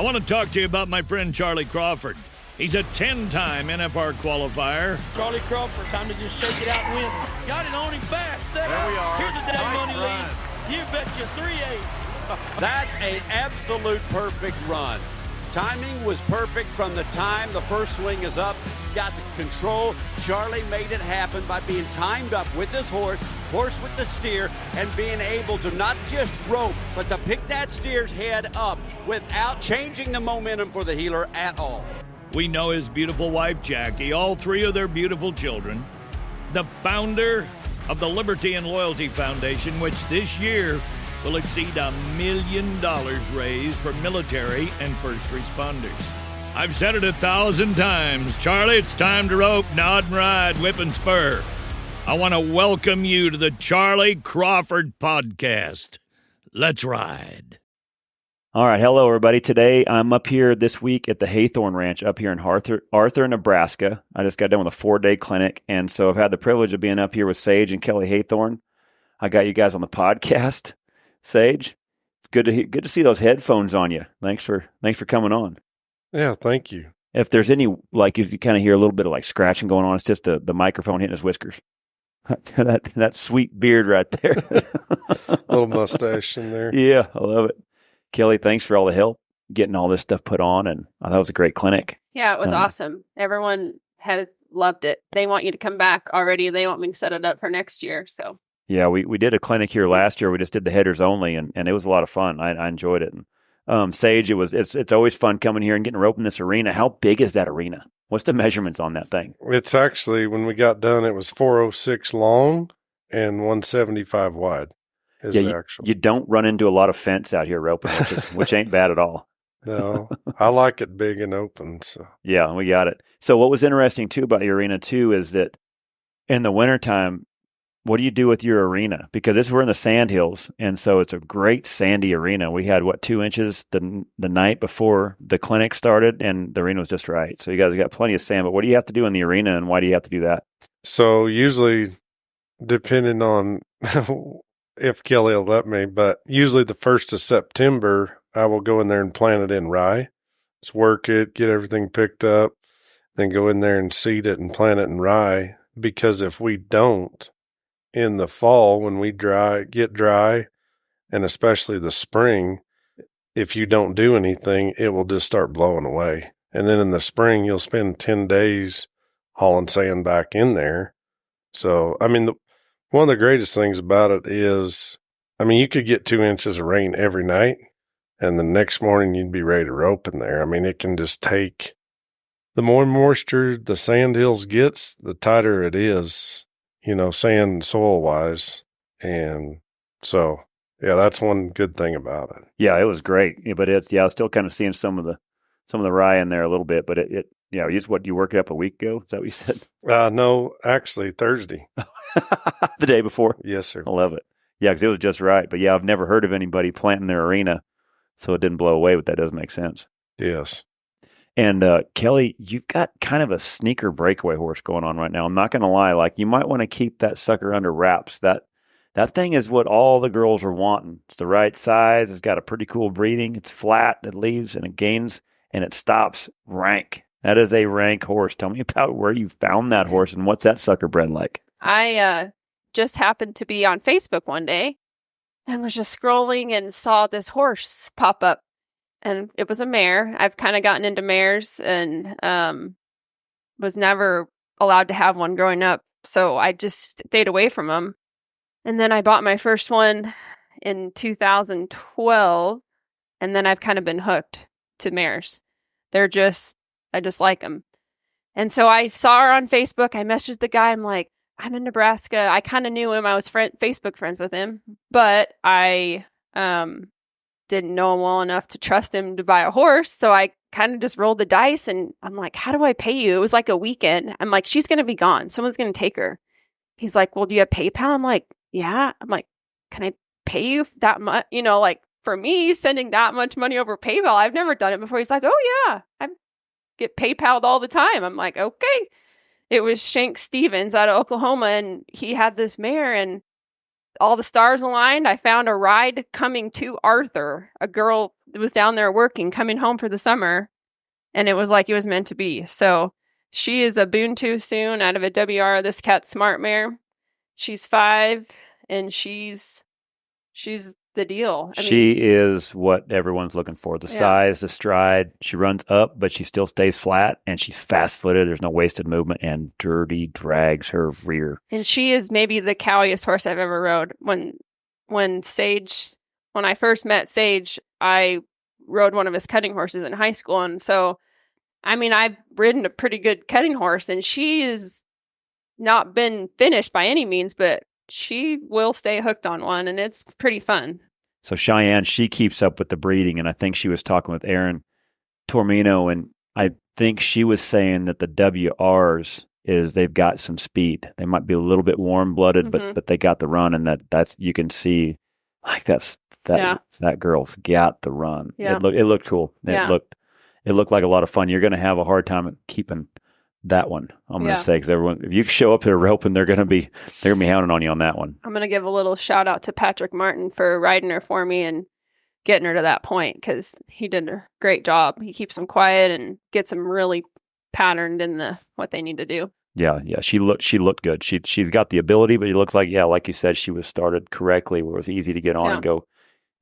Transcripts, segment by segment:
I want to talk to you about my friend Charlie Crawford. He's a 10-time NFR qualifier. Charlie Crawford, time to just shake it out and win. Got it on him fast, set there up. We are. Here's a day nice money run. lead. You betcha 3-8. That's an absolute perfect run. Timing was perfect from the time the first swing is up. He's got the control. Charlie made it happen by being timed up with his horse with the steer, and being able to not just rope, but to pick that steer's head up without changing the momentum for the heeler at all. We know his beautiful wife, Jackie, all three of their beautiful children, the founder of the Liberty and Loyalty Foundation, which this year will exceed $1 million raised for military and first responders. I've said it 1,000 times. Charlie, it's time to rope, nod and ride, whip and spur. I want to welcome you to the Charlie Crawford Podcast. Let's ride. All right. Hello, everybody. Today, I'm up here this week at the Haythorn Ranch up here in Arthur, Nebraska. I just got done with a 4-day clinic, and so I've had the privilege of being up here with Sage and Kelley Haythorn. I got you guys on the podcast. Sage, it's good to see those headphones on you. Thanks for coming on. Yeah, thank you. If there's any, if you kind of hear a little bit of scratching going on, it's just the microphone hitting his whiskers. that sweet beard right there. Little mustache in there. Yeah, I love it. Kelley, thanks for all the help getting all this stuff put on, and that was a great clinic. Yeah, it was awesome. Everyone had loved it. They want you to come back already. They want me to set it up for next year. So yeah, we did a clinic here last year. We just did the headers only, and it was a lot of fun. I enjoyed it. And, Sage, it's always fun coming here and getting rope in this arena. How big is that arena? What's the measurements on that thing? It's actually, when we got done, it was 406 long and 175 wide. You don't run into a lot of fence out here roping, which ain't bad at all. No, I like it big and open. So yeah, we got it. So what was interesting too about your arena too is that in the wintertime, what do you do with your arena? Because we're in the sand hills, and so it's a great sandy arena. We had 2 inches the night before the clinic started, and the arena was just right. So you guys got plenty of sand. But what do you have to do in the arena, and why do you have to do that? So usually, depending on if Kelley will let me, but usually the 1st of September, I will go in there and plant it in rye. Just work it, get everything picked up, then go in there and seed it and plant it in rye. Because if we don't, in the fall, when we get dry, and especially the spring, if you don't do anything, it will just start blowing away. And then in the spring, you'll spend 10 days hauling sand back in there. So, I mean, one of the greatest things about it is, you could get 2 inches of rain every night, and the next morning you'd be ready to rope in there. It can just take, the more moisture the sand hills gets, the tighter it is, sand soil-wise. And so, yeah, that's one good thing about it. Yeah, it was great. Yeah, but I was still kind of seeing some of the rye in there a little bit, but what you worked it up a week ago? Is that what you said? No, actually Thursday. The day before? Yes, sir. I love it. Yeah, because it was just right. But yeah, I've never heard of anybody planting their arena, so it didn't blow away, but that does make sense. Yes. And Kelley, you've got kind of a sneaker breakaway horse going on right now. I'm not going to lie. You might want to keep that sucker under wraps. That thing is what all the girls are wanting. It's the right size. It's got a pretty cool breeding. It's flat. It leaves and it gains and it stops. Rank. That is a rank horse. Tell me about where you found that horse and what's that sucker bred like? I just happened to be on Facebook one day and was just scrolling and saw this horse pop up. And it was a mare. I've kind of gotten into mares and was never allowed to have one growing up. So I just stayed away from them. And then I bought my first one in 2012. And then I've kind of been hooked to mares. I just like them. And so I saw her on Facebook. I messaged the guy. I'm like, I'm in Nebraska. I kind of knew him. I was Facebook friends with him. But I didn't know him well enough to trust him to buy a horse. So I kind of just rolled the dice and I'm like, how do I pay you? It was like a weekend. I'm like, she's going to be gone. Someone's going to take her. He's like, well, do you have PayPal? I'm like, yeah. I'm like, can I pay you that much? For me, sending that much money over PayPal, I've never done it before. He's like, oh yeah, I get PayPal'd all the time. I'm like, okay. It was Shank Stevens out of Oklahoma, and he had this mare, and all the stars aligned. I found a ride coming to Arthur. A girl was down there working, coming home for the summer, and it was like it was meant to be. So she is a boon too soon out of a WR. This cat's smart mare. She's 5, and she's the deal. She is what everyone's looking for. The size, the stride. She runs up, but she still stays flat, and she's fast-footed. There's no wasted movement, and Dirty drags her rear. And she is maybe the cowiest horse I've ever rode. When I first met Sage, I rode one of his cutting horses in high school, and so, I mean, I've ridden a pretty good cutting horse, and she has not been finished by any means, but she will stay hooked on one, and it's pretty fun. So Cheyenne, she keeps up with the breeding, and I think she was talking with Aaron Tormino, and I think she was saying that the WRs is they've got some speed. They might be a little bit warm-blooded, but they got the run, and that's you can see like that girl's got the run. Yeah. It looked cool. It looked like a lot of fun. You're going to have a hard time keeping that one. I'm going to say, because everyone, if you show up at a rope, and they're going to be hounding on you on that one. I'm going to give a little shout out to Patrick Martin for riding her for me and getting her to that point, because he did a great job. He keeps them quiet and gets them really patterned in what they need to do. Yeah. She looked good. She's got the ability, but it looks like, like you said, she was started correctly, where it was easy to get on and go.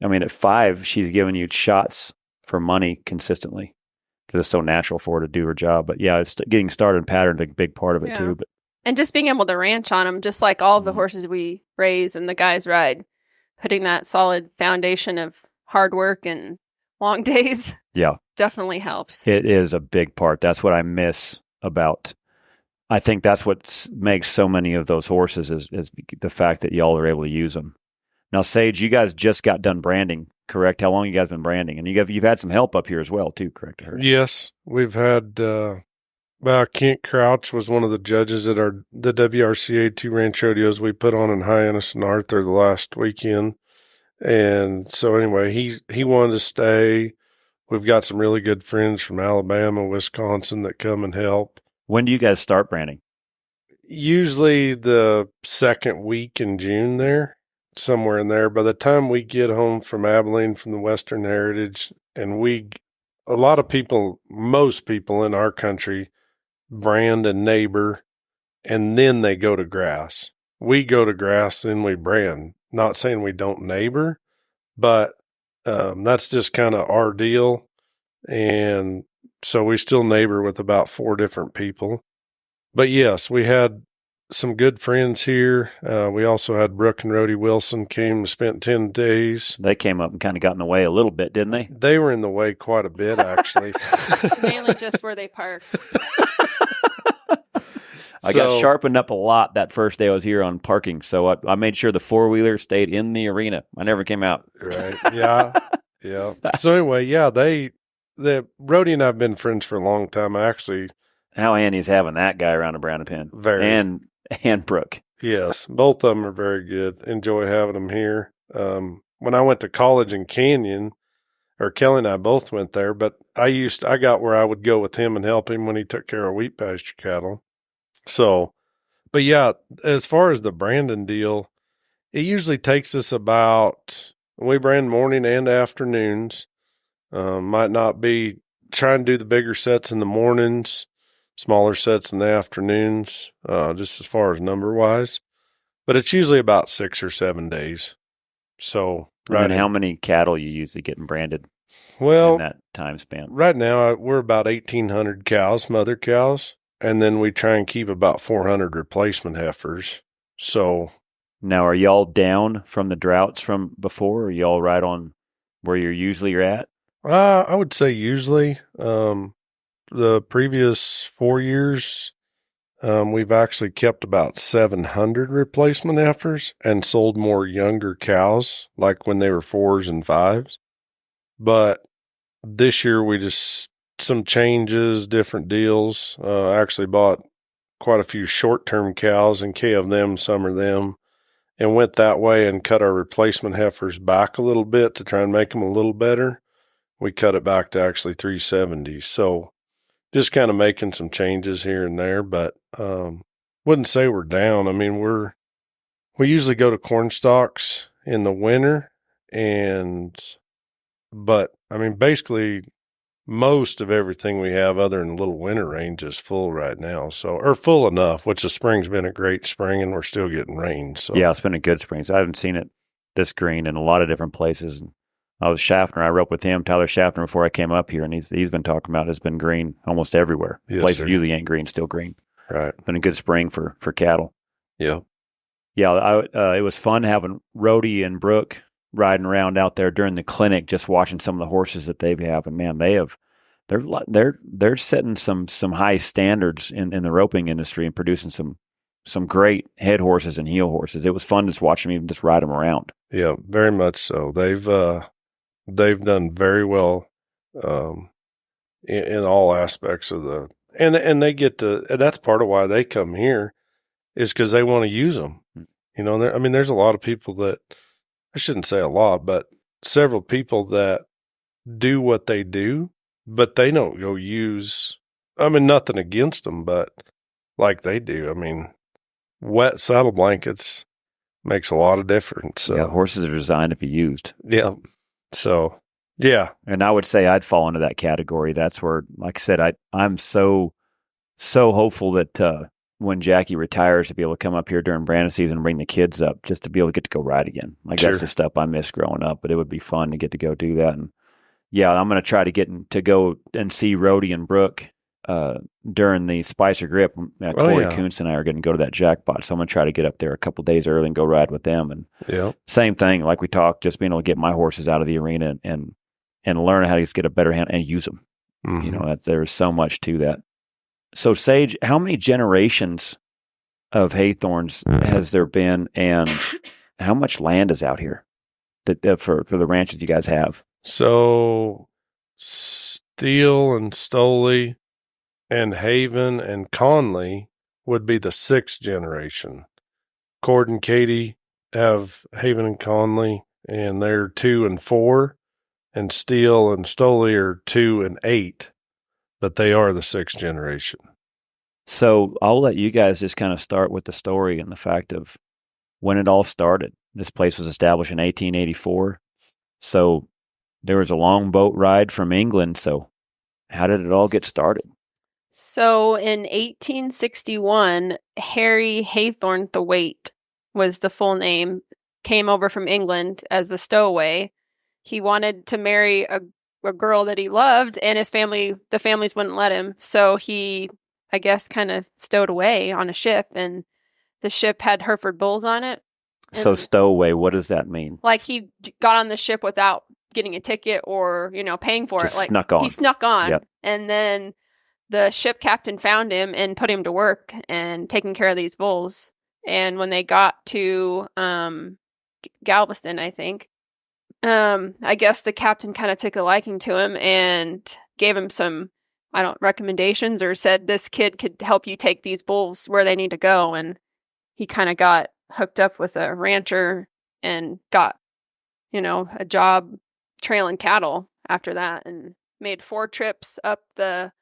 I mean, at 5, she's giving you shots for money consistently, because it's so natural for her to do her job. But it's getting started and patterned a big part of it too. But and just being able to ranch on them, just like all of the horses we raise and the guys ride, putting that solid foundation of hard work and long days. Yeah, definitely helps. It is a big part. That's what I miss about. I think that's what makes so many of those horses is the fact that y'all are able to use them. Now, Sage, you guys just got done branding, correct? How long you guys been branding? And you've had some help up here as well, too, correct? Yes, we've had. Kent Crouch was one of the judges at the WRCA 2 ranch rodeos we put on in Hyannis and Arthur the last weekend, and so anyway, he wanted to stay. We've got some really good friends from Alabama, Wisconsin that come and help. When do you guys start branding? Usually the second week in June there. Somewhere in there. By the time we get home from Abilene from the Western Heritage, and most people in our country brand and neighbor, and then they go to grass. We go to grass, then we brand. Not saying we don't neighbor, but that's just kind of our deal. And so we still neighbor with about 4 different people. But yes, we had some good friends here. We also had Brooke and Rhodey Wilson came and spent 10 days. They came up and kind of got in the way a little bit, didn't they? They were in the way quite a bit, actually. Mainly just where they parked. I got sharpened up a lot that first day I was here on parking, so I made sure the 4-wheeler stayed in the arena. I never came out. Right. Yeah. So anyway, Rhodey and I have been friends for a long time. How Andy's having that guy around a Brown and Pin. Very. And Brooke. Yes, both of them are very good. Enjoy having them here. When I went to college in Canyon, or Kelley and I both went there, but I got where I would go with him and help him when he took care of wheat pasture cattle. So, but as far as the branding deal, it usually takes us we brand morning and afternoons. Might not be trying to do the bigger sets in the mornings, smaller sets in the afternoons, just as far as number-wise. But it's usually about 6 or 7 days. So, and how many cattle you usually getting branded in that time span? Right now, we're about 1,800 cows, mother cows, and then we try and keep about 400 replacement heifers. So, now, are y'all down from the droughts from before, or are y'all right on where you're at? I would say usually. The previous 4 years, we've actually kept about 700 replacement heifers and sold more younger cows, like when they were 4s and 5s. But this year, we just, some changes, different deals. Actually bought quite a few short-term cows and calved them, summer them, and went that way and cut our replacement heifers back a little bit to try and make them a little better. We cut it back to actually 370. So, just kind of making some changes here and there, but wouldn't say we're down. I mean, we usually go to corn stalks in the winter, and But, I mean, basically most of everything we have other than Little Winter Range is full right now. So, or full enough, which the spring's been a great spring and we're still getting rain. So Yeah, it's been a good spring. So I haven't seen it this green in a lot of different places. And I was Schaffner. I rode with him, Tyler Schaffner, before I came up here, and he's been talking about it's been green almost everywhere. Yes, Places sir. usually ain't green, still green. Right. Been a good spring for cattle. Yeah. Yeah, it was fun having Rhodey and Brooke riding around out there during the clinic, just watching some of the horses that they have. And man, they're setting some high standards in the roping industry and producing some great head horses and heel horses. It was fun just watching them even just ride them around. Yeah, very much so. They've done very well in all aspects of the and they get to. That's part of why they come here is because they want to use them. You know, I mean, there's a lot of people that I shouldn't say a lot, but several people that do what they do, but they don't go use. I mean, nothing against them, but like they do. I mean, wet saddle blankets makes a lot of difference. So. Yeah, horses are designed to be used. Yeah. So, yeah. And I would say I'd fall into that category. That's where, like I said, I'm so hopeful that when Jackie retires, to be able to come up here during branding season and bring the kids up just to be able to get to go ride again. Like Sure. That's the stuff I missed growing up, but it would be fun to get to go do that. And yeah, I'm going to try to get to go and see Rhodey and Brooke during the Spicer Grip. Corey Kuntz and I are going to go to that jackpot, so I'm going to try to get up there a couple days early and go ride with them. And same thing, like we talked, just being able to get my horses out of the arena and learn how to get a better hand and use them. Mm-hmm. You know, there's so much to that. So, Sage, how many generations of Haythorns has there been, and how much land is out here for the ranches you guys have? So, Steele and Stoley and Haven and Conley would be the sixth generation. Cord and Katie have Haven and Conley, and they're 2 and 4, and Steele and Stoley are 2 and 8. But they are the sixth generation. So I'll let you guys just kind of start with the story and the fact of when it all started. This place was established in 1884. So there was a long boat ride from England. So how did it all get started? So in 1861, Harry Haythorn Thwaite was the full name, came over from England as a stowaway. He wanted to marry a girl that he loved, and the families wouldn't let him. So he, I guess, kind of stowed away on a ship, and the ship had Hereford bulls on it. So stowaway, what does that mean? Like he got on the ship without getting a ticket or, paying for Just it. Like snuck on. He snuck on. Yep. And then the ship captain found him and put him to work and taking care of these bulls. And when they got to Galveston, I think, I guess the captain kind of took a liking to him and gave him some, recommendations, or said this kid could help you take these bulls where they need to go. And he kind of got hooked up with a rancher and got, a job trailing cattle after that, and made 4 trips up the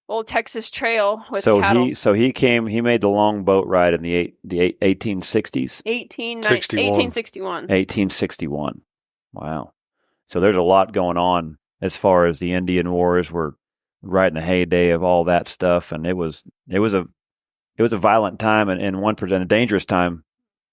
old Texas Trail with cattle. He made the long boat ride in the 1860s? 1861. 1861. Wow. So there's a lot going on as far as the Indian Wars were right in the heyday of all that stuff. And it was a violent time and a dangerous time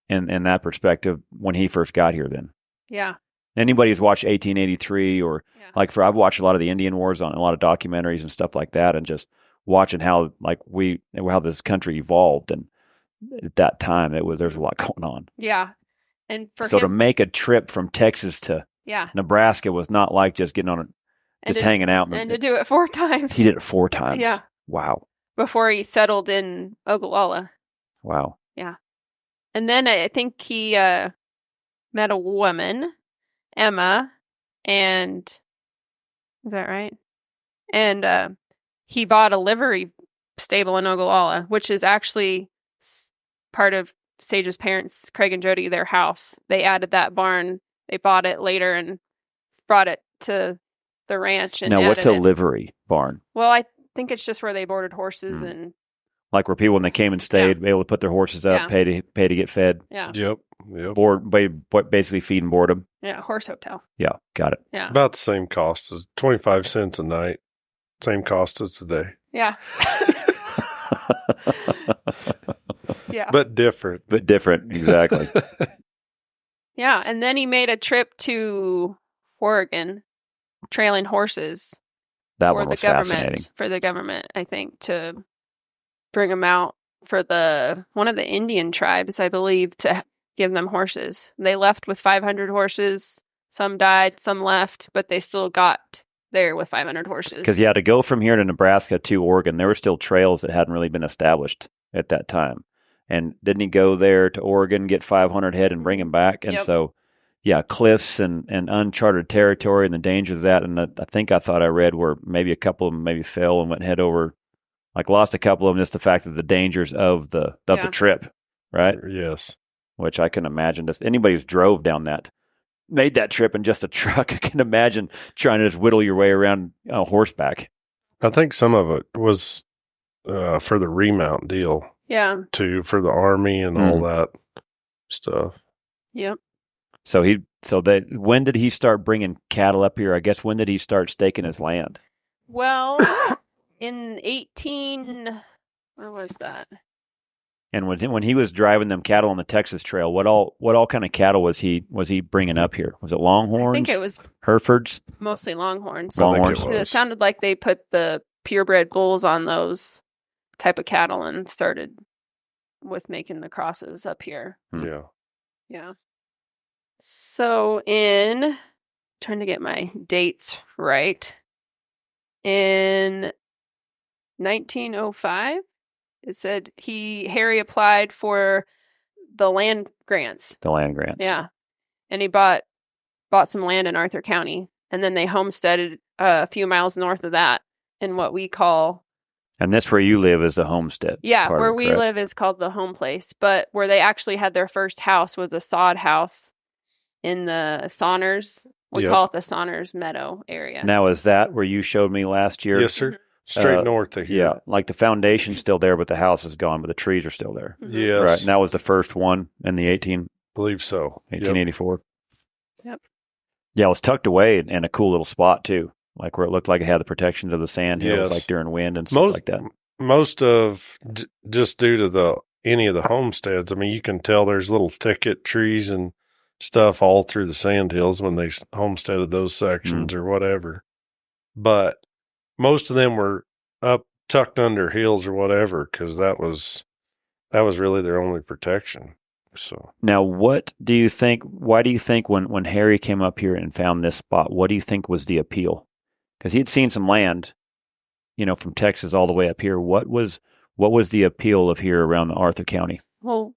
in that perspective when he first got here then. Yeah. Anybody who's watched 1883 or I've watched a lot of the Indian Wars on a lot of documentaries and stuff like that, and just watching how this country evolved. And at that time there's a lot going on. Yeah. And to make a trip from Texas to Nebraska was not like just getting on it, just hanging out. And to do it 4 times. He did it 4 times. Yeah. Wow. Before he settled in Ogallala. Wow. Yeah. And then I think he met a woman, Emma, and is that right? And he bought a livery stable in Ogallala, which is actually part of Sage's parents, Craig and Jody, their house. They added that barn. They bought it later and brought it to the ranch. And now, what's a livery barn? Well, I think it's just where they boarded horses and. Like where people, when they came and stayed, able to put their horses up, pay to get fed. Yeah. Yep. Basically feed and board them. Yeah, horse hotel. Yeah, got it. Yeah. About the same cost as 25 cents a night. Same cost as today. Yeah. Yeah. But different. Exactly. Yeah, and then he made a trip to Oregon, trailing horses That for one the was government. fascinating. For the government, I think, to bring them out for one of the Indian tribes, I believe, to give them horses. They left with 500 horses. Some died, some left, but they still got there with 500 horses. Because, to go from here to Nebraska to Oregon, there were still trails that hadn't really been established at that time. And didn't he go there to Oregon, get 500 head and bring them back? And so, cliffs and uncharted territory and the dangers of that. And I thought I read where maybe a couple of them maybe fell and went head over, like lost a couple of them, just the fact of the dangers of the trip, right? Yes. Which I can imagine. Just anybody who's drove down made that trip in just a truck, I can imagine trying to just whittle your way around horseback. I think some of it was for the remount deal. Yeah. Too, for the Army and all that stuff. Yep. When did he start bringing cattle up here? I guess when did he start staking his land? Well, in where was that? And when he was driving them cattle on the Texas Trail, what all kind of cattle was he bringing up here? Was it Longhorns? I think it was Herefords, mostly Longhorns. Longhorns. It sounded like they put the purebred bulls on those type of cattle and started with making the crosses up here. Yeah. Yeah. So trying to get my dates right. In 1905, it said Harry applied for the land grants. The land grants. Yeah. And he bought some land in Arthur County, and then they homesteaded a few miles north of that in what we call. And that's where you live is the homestead. Yeah, where we live is called the home place. But where they actually had their first house was a sod house in the Saunders. We call it the Saunders Meadow area. Now, is that where you showed me last year? Yes, sir. Straight north of here. Yeah, like the foundation's still there, but the house is gone, but the trees are still there. Yes. Right. And that was the first one in the believe so. 1884. Yep. Yeah, it was tucked away in a cool little spot, too. Like where it looked like it had the protections of the sand hills, like during wind and stuff like that. Most of, just due to any of the homesteads, I mean, you can tell there's little thicket trees and stuff all through the sand hills when they homesteaded those sections or whatever. But most of them were up tucked under hills or whatever, because that was really their only protection. So now, what do you think? Why do you think when Harry came up here and found this spot, what do you think was the appeal? Because he had seen some land, from Texas all the way up here. What was the appeal of here around the Arthur County? Well,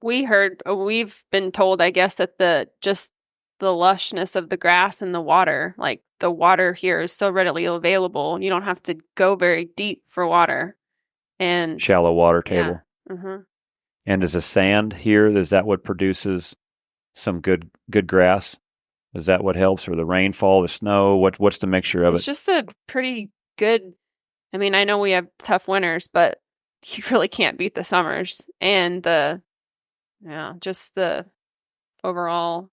we've been told, I guess, that the lushness of the grass and the water, like the water here is so readily available. You don't have to go very deep for water. And shallow water table. Yeah. Mm-hmm. And is the sand here, is that what produces some good grass? Is that what helps, or the rainfall, the snow? What's the mixture of it? It's just a pretty good. I mean, I know we have tough winters, but you really can't beat the summers and just the overall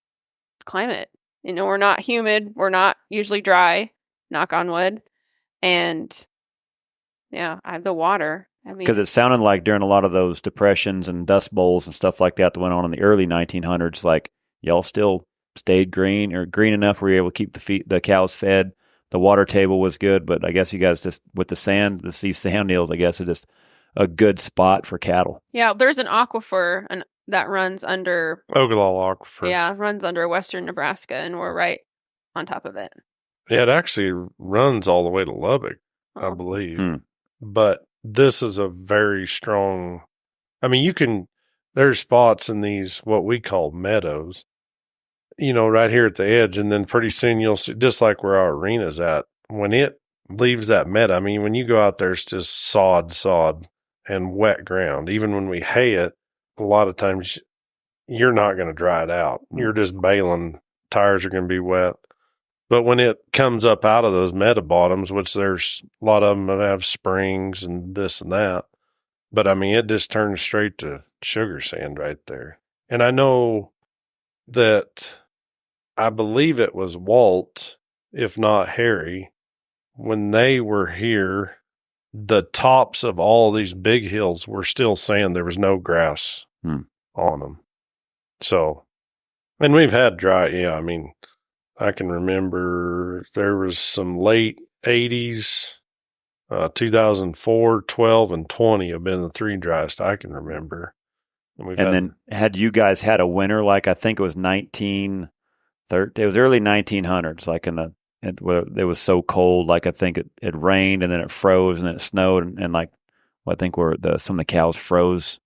climate. We're not humid. We're not usually dry. Knock on wood. And I have the water. I mean, because it sounded like during a lot of those depressions and dust bowls and stuff like that went on in the early 1900s, like y'all still stayed green enough where you were able to keep the cows fed. The water table was good, but I guess you guys just with these sand hills, I guess it's just a good spot for cattle. Yeah, there's an aquifer that runs under Ogallala Aquifer. Yeah, runs under western Nebraska, and we're right on top of it. Yeah, it actually runs all the way to Lubbock, I believe. But this is a very strong. I mean, there's spots in these what we call meadows. Right here at the edge, and then pretty soon you'll see, just like where our arena's at, when it leaves that meadow, I mean, when you go out there, it's just sod, and wet ground. Even when we hay it, a lot of times you're not going to dry it out. You're just baling. Tires are going to be wet. But when it comes up out of those meadow bottoms, which there's a lot of them that have springs and this and that, But I mean, it just turned straight to sugar sand right there. And I know that I believe it was Walt, if not Harry, when they were here, the tops of all these big hills were still sand. There was no grass on them. So, and we've had dry, I mean, I can remember there was some late 80s, 2004, 12, and 20 have been the 3 driest I can remember. And then had you guys had a winter like I think it was 1930, it was early 1900s, like it was so cold, like I think it rained and then it froze and then it snowed and like I think some of the cows froze,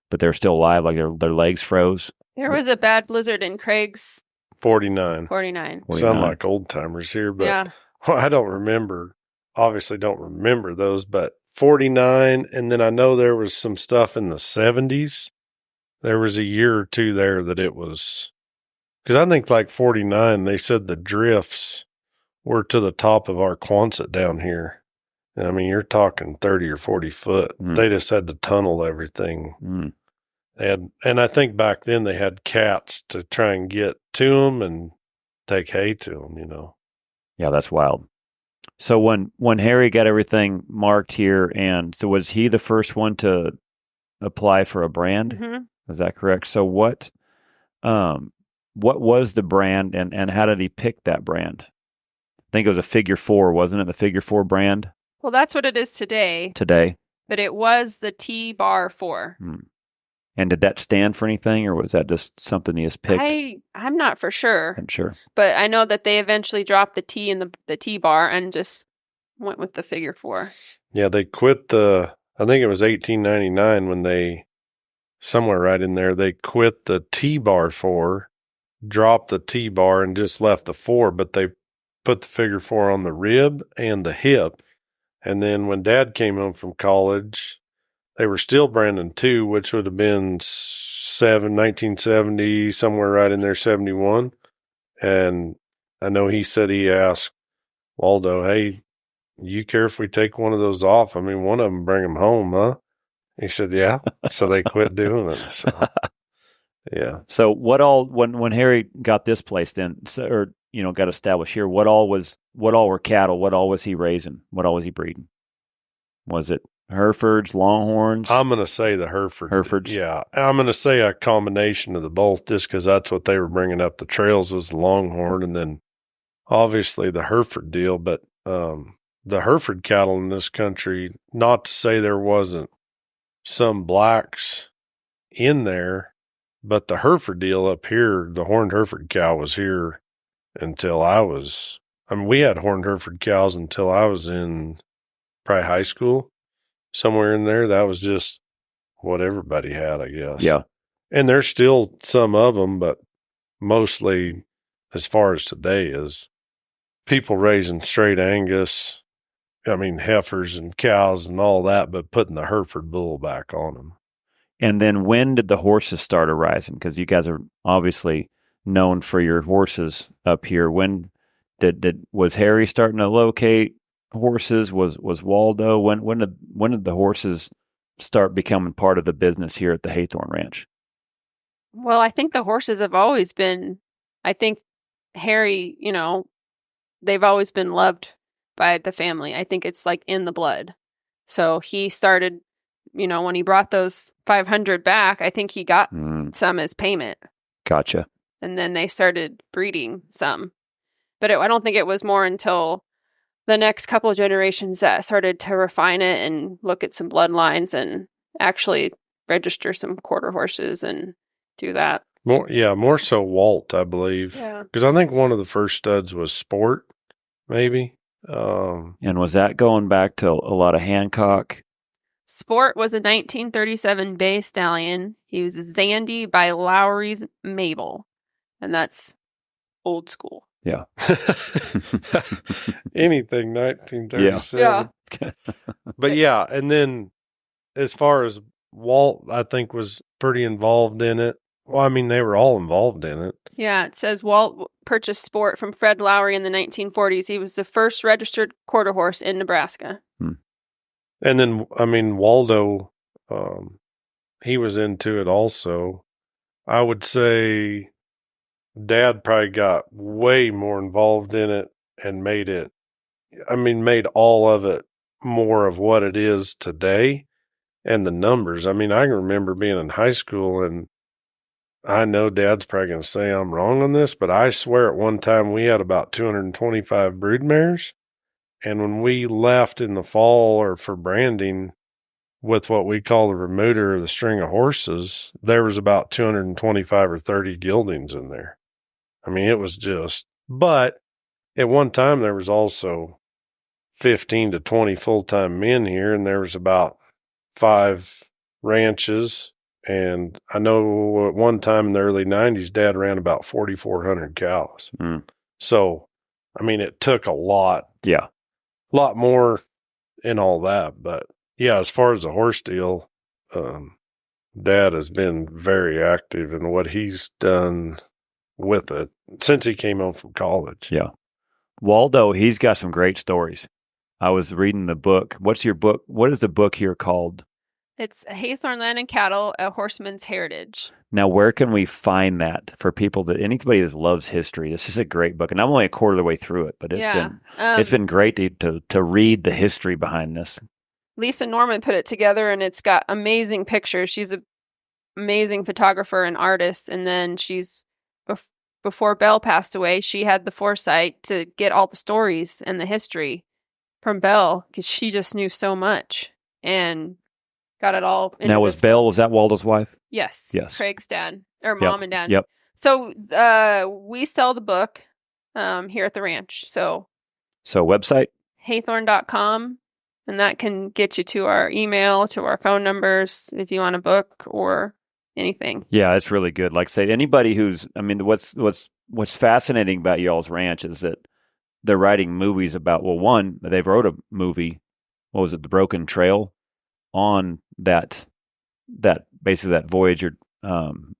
but they're still alive, like their legs froze. There was a bad blizzard in Craig's 49. Sound like old timers here, but yeah. Well, I don't remember. Obviously, don't remember those, but 49, and then I know there was some stuff in the 70s. There was a year or two there that it was, because I think like 49, they said the drifts were to the top of our Quonset down here. And I mean, you're talking 30 or 40 foot. They just had to tunnel everything. And I think back then they had cats to try and get to them and take hay to them, you know. Yeah, that's wild. So when Harry got everything marked here, and so was he the first one to apply for a brand? Mm-hmm. Is that correct? So what was the brand, and how did he pick that brand? I think it was a figure 4, wasn't it? The figure 4 brand? Well, that's what it is today. But it was the T-Bar 4. And did that stand for anything, or was that just something he has picked? I'm not for sure. I'm sure. But I know that they eventually dropped the T in the T-Bar and just went with the figure 4. Yeah, they quit I think it was 1899 when they, somewhere right in there, they quit the T-Bar 4, dropped the T-Bar and just left the 4, but they put the figure 4 on the rib and the hip. And then when Dad came home from college, they were still branding 2, which would have been 1970, somewhere right in there, 71. And I know he said he asked Waldo, hey, you care if we take one of those off? I mean, one of them bring them home, huh? He said, yeah. So they quit doing it. So, yeah. So what all, when Harry got this place then, or, got established here, what all were cattle? What all was he raising? What all was he breeding? Was it Herefords, Longhorns? I'm going to say the Herefords. Yeah. I'm going to say a combination of the both, just because that's what they were bringing up the trails was the Longhorn, and then obviously the Hereford deal. But the Hereford cattle in this country, not to say there wasn't some blacks in there, but the Hereford deal up here, the horned Hereford cow was here until we had horned Hereford cows until I was in probably high school. Somewhere in there, that was just what everybody had, I guess. Yeah. And there's still some of them, but mostly, as far as today, is people raising straight Angus, heifers and cows and all that, but putting the Hereford bull back on them. And then when did the horses start arising? Because you guys are obviously known for your horses up here. When was Harry starting to locate horses? Was Waldo? When did the horses start becoming part of the business here at the Haythorn Ranch? Well, I think the horses have always been, I think Harry, they've always been loved by the family. I think it's like in the blood. So he started, when he brought those 500 back, I think he got some as payment. Gotcha. And then they started breeding some. But I don't think it was more until the next couple of generations that started to refine it and look at some bloodlines and actually register some quarter horses and do that. More so Walt, I believe. Yeah. Because I think one of the first studs was Sport, maybe. And was that going back to a lot of Hancock? Sport was a 1937 Bay Stallion. He was a Zandy by Lowry's Mabel. And that's old school. Yeah. Anything 1937. Yeah. But yeah, and then as far as Walt, I think was pretty involved in it. Well, they were all involved in it. Yeah, it says Walt purchased Sport from Fred Lowry in the 1940s. He was the first registered quarter horse in Nebraska. And then, Waldo, he was into it also. I would say Dad probably got way more involved in it and made all of it more of what it is today. And the numbers. I mean, I can remember being in high school, and I know Dad's probably going to say I'm wrong on this, but I swear at one time we had about 225 broodmares. And when we left in the fall or for branding with what we call the remuder or the string of horses, there was about 225 or 30 geldings in there. I mean, it was but at one time there was also 15 to 20 full-time men here, and there was about 5 ranches. And I know at one time in the early 90s, Dad ran about 4,400 cows. So, I mean, it took a lot more in all that. But yeah, as far as the horse deal, Dad has been very active in what he's done with it since he came home from college. Yeah. Waldo, he's got some great stories. I was reading the book. What's your book? What is the book here called? It's Haythorn Land and Cattle, A Horseman's Heritage. Now, where can we find that for people anybody that loves history? This is a great book, and I'm only a quarter of the way through it, but it's been great to read the history behind this. Lisa Norman put it together, and it's got amazing pictures. She's an amazing photographer and artist, and then before Belle passed away, she had the foresight to get all the stories and the history from Belle because she just knew so much and got it all. Now, was that Waldo's wife? Yes. Craig's dad, or mom and dad. Yep. So we sell the book here at the ranch. So website? Haythorn.com, and that can get you to our email, to our phone numbers if you want a book or anything. Yeah, it's really good. Like I say, anybody what's fascinating about y'all's ranch is that they're writing movies about, one, they've wrote a movie, what was it, The Broken Trail, on that basically that voyage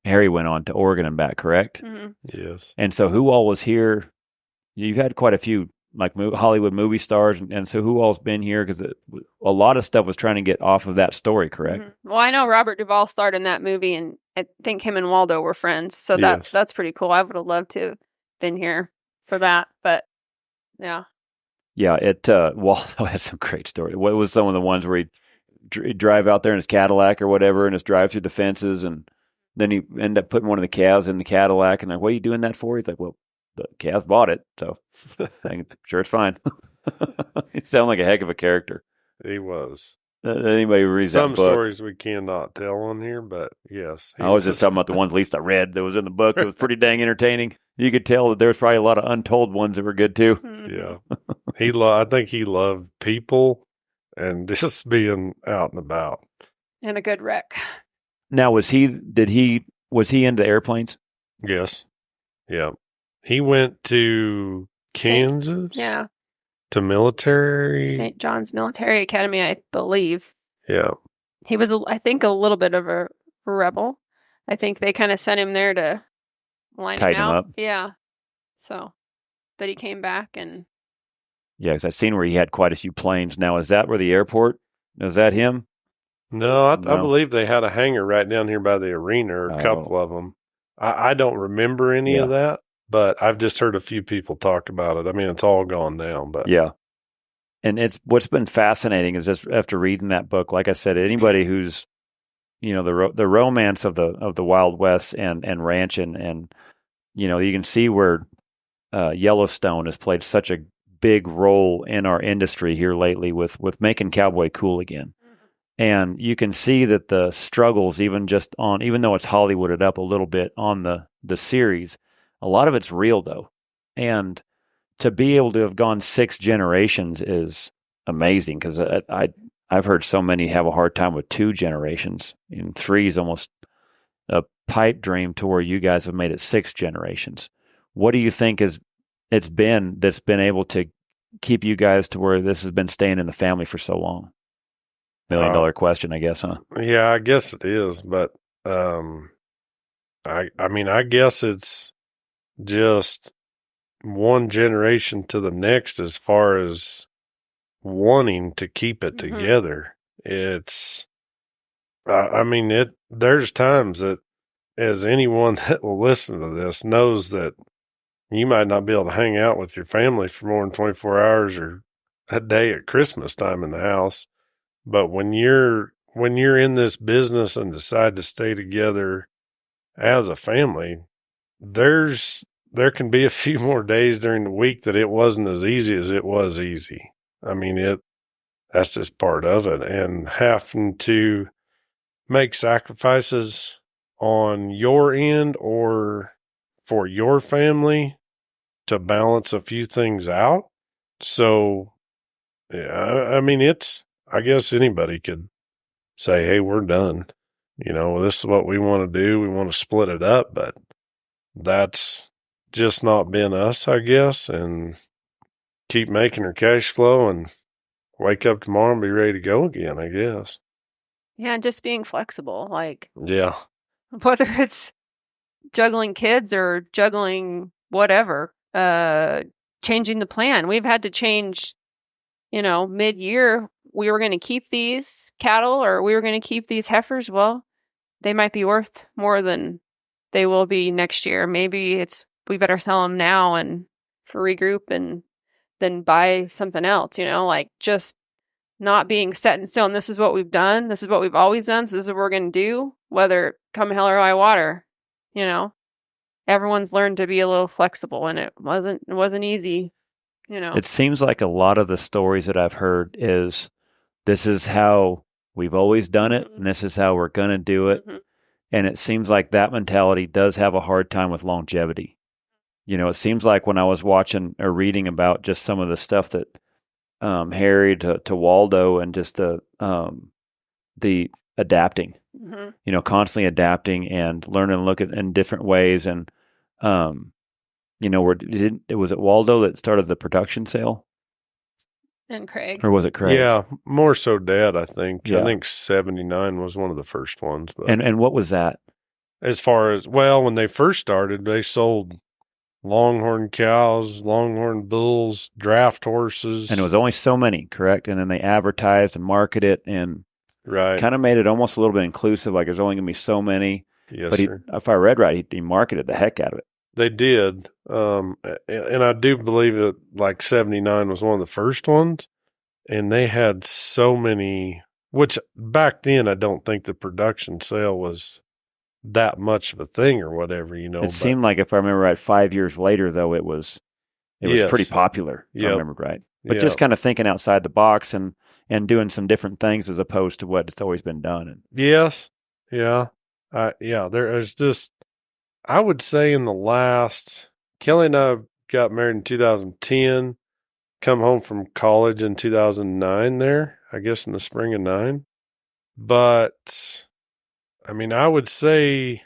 Harry went on to Oregon and back, correct? Mm-hmm. Yes. And so who all was here? You've had quite a few like Hollywood movie stars, and so who all's been here? Because a lot of stuff was trying to get off of that story, correct? Mm-hmm. Well, I know Robert Duvall starred in that movie, and I think him and Waldo were friends, so that's pretty cool. I would have loved to have been here for that, but yeah. Yeah, Waldo had some great stories. What was some of the ones where he'd drive out there in his Cadillac or whatever and just drive through the fences, and then he ended up putting one of the calves in the Cadillac, and like, what are you doing that for? He's like, well, the calves bought it, so I'm sure it's fine. He sounded like a heck of a character. He was. Anybody who reads some that book, stories we cannot tell on here, but yes. I was just talking about the ones at least I read that was in the book. It was pretty dang entertaining. You could tell that there was probably a lot of untold ones that were good too. Yeah. I think he loved people and just being out and about. And a good wreck. Now, was he into airplanes? Yes. Yeah. He went to Kansas. To military. St. John's Military Academy, I believe. Yeah. He was, I think, a little bit of a rebel. I think they kind of sent him there to tighten him up. Yeah. So, but he came back and. Yeah, because I've seen where he had quite a few planes. Now, is that where the airport? Is that him? No, I believe they had a hangar right down here by the arena, or a couple of them. I don't remember any of that, but I've just heard a few people talk about it. I mean, it's all gone down, but yeah. And what's been fascinating is just after reading that book, like I said, anybody who's, the romance of the Wild West and ranching, and you can see where Yellowstone has played such a big role in our industry here lately with making cowboy cool again. And you can see that the struggles, even though it's Hollywooded up a little bit on the series, a lot of it's real though. And to be able to have gone 6 generations is amazing, because I've heard so many have a hard time with 2 generations, and 3 is almost a pipe dream to where you guys have made it 6 generations. What do you think that's been able to keep you guys to where this has been staying in the family for so long? $1 million question, I guess, huh? Yeah, I guess it is, but I guess it's just one generation to the next as far as wanting to keep it together. It's I mean, there's times that, as anyone that will listen to this knows, that you might not be able to hang out with your family for more than 24 hours or a day at Christmas time in the house. But when you're in this business and decide to stay together as a family, there can be a few more days during the week that it wasn't as easy as it was easy. I mean, that's just part of it. And having to make sacrifices on your end or for your family to balance a few things out. So, yeah, I mean, I guess anybody could say, hey, we're done. This is what we want to do. We want to split it up, but that's just not been us, I guess, and keep making our cash flow and wake up tomorrow and be ready to go again, I guess. Yeah, just being flexible. Like, Yeah. whether it's juggling kids or juggling whatever, changing the plan. We've had to change, mid-year. We were going to keep these cattle or we were going to keep these heifers. Well, they might be worth more than they will be next year. Maybe we better sell them now and regroup and then buy something else, like just not being set in stone. This is what we've done. This is what we've always done. So this is what we're going to do, whether come hell or high water, everyone's learned to be a little flexible, and it wasn't easy, It seems like a lot of the stories that I've heard is this is how we've always done it, and this is how we're going to do it. Mm-hmm. And it seems like that mentality does have a hard time with longevity. It seems like when I was watching or reading about just some of the stuff that Harry to Waldo and just the adapting, Mm-hmm. Constantly adapting and learning to look at in different ways. And, was it Waldo that started the production sale? And Craig. Or was it Craig? Yeah, more so Dad, I think. Yeah. I think 79 was one of the first ones. But And what was that? as far as, well, when they first started, they sold longhorn cows, longhorn bulls, draft horses. And it was only so many, correct? And then they advertised and marketed it and right. kind of made it almost a little bit inclusive, like there's only going to be so many. Yes, but sir. If I read right, he marketed the heck out of it. They did. And I do believe it, like 79 was one of the first ones. And they had so many, which back then I don't think the production sale was that much of a thing or whatever, It seemed like, if I remember right, 5 years later, though, it was Yes. pretty popular, if I Yep. remember right. But Yep. just kind of thinking outside the box and doing some different things as opposed to what it's always been done. And Yes. Yeah. There's just, I would say in the last, Kelley and I got married in 2010, come home from college in 2009 there, I guess in the spring of 9. But, I mean, I would say,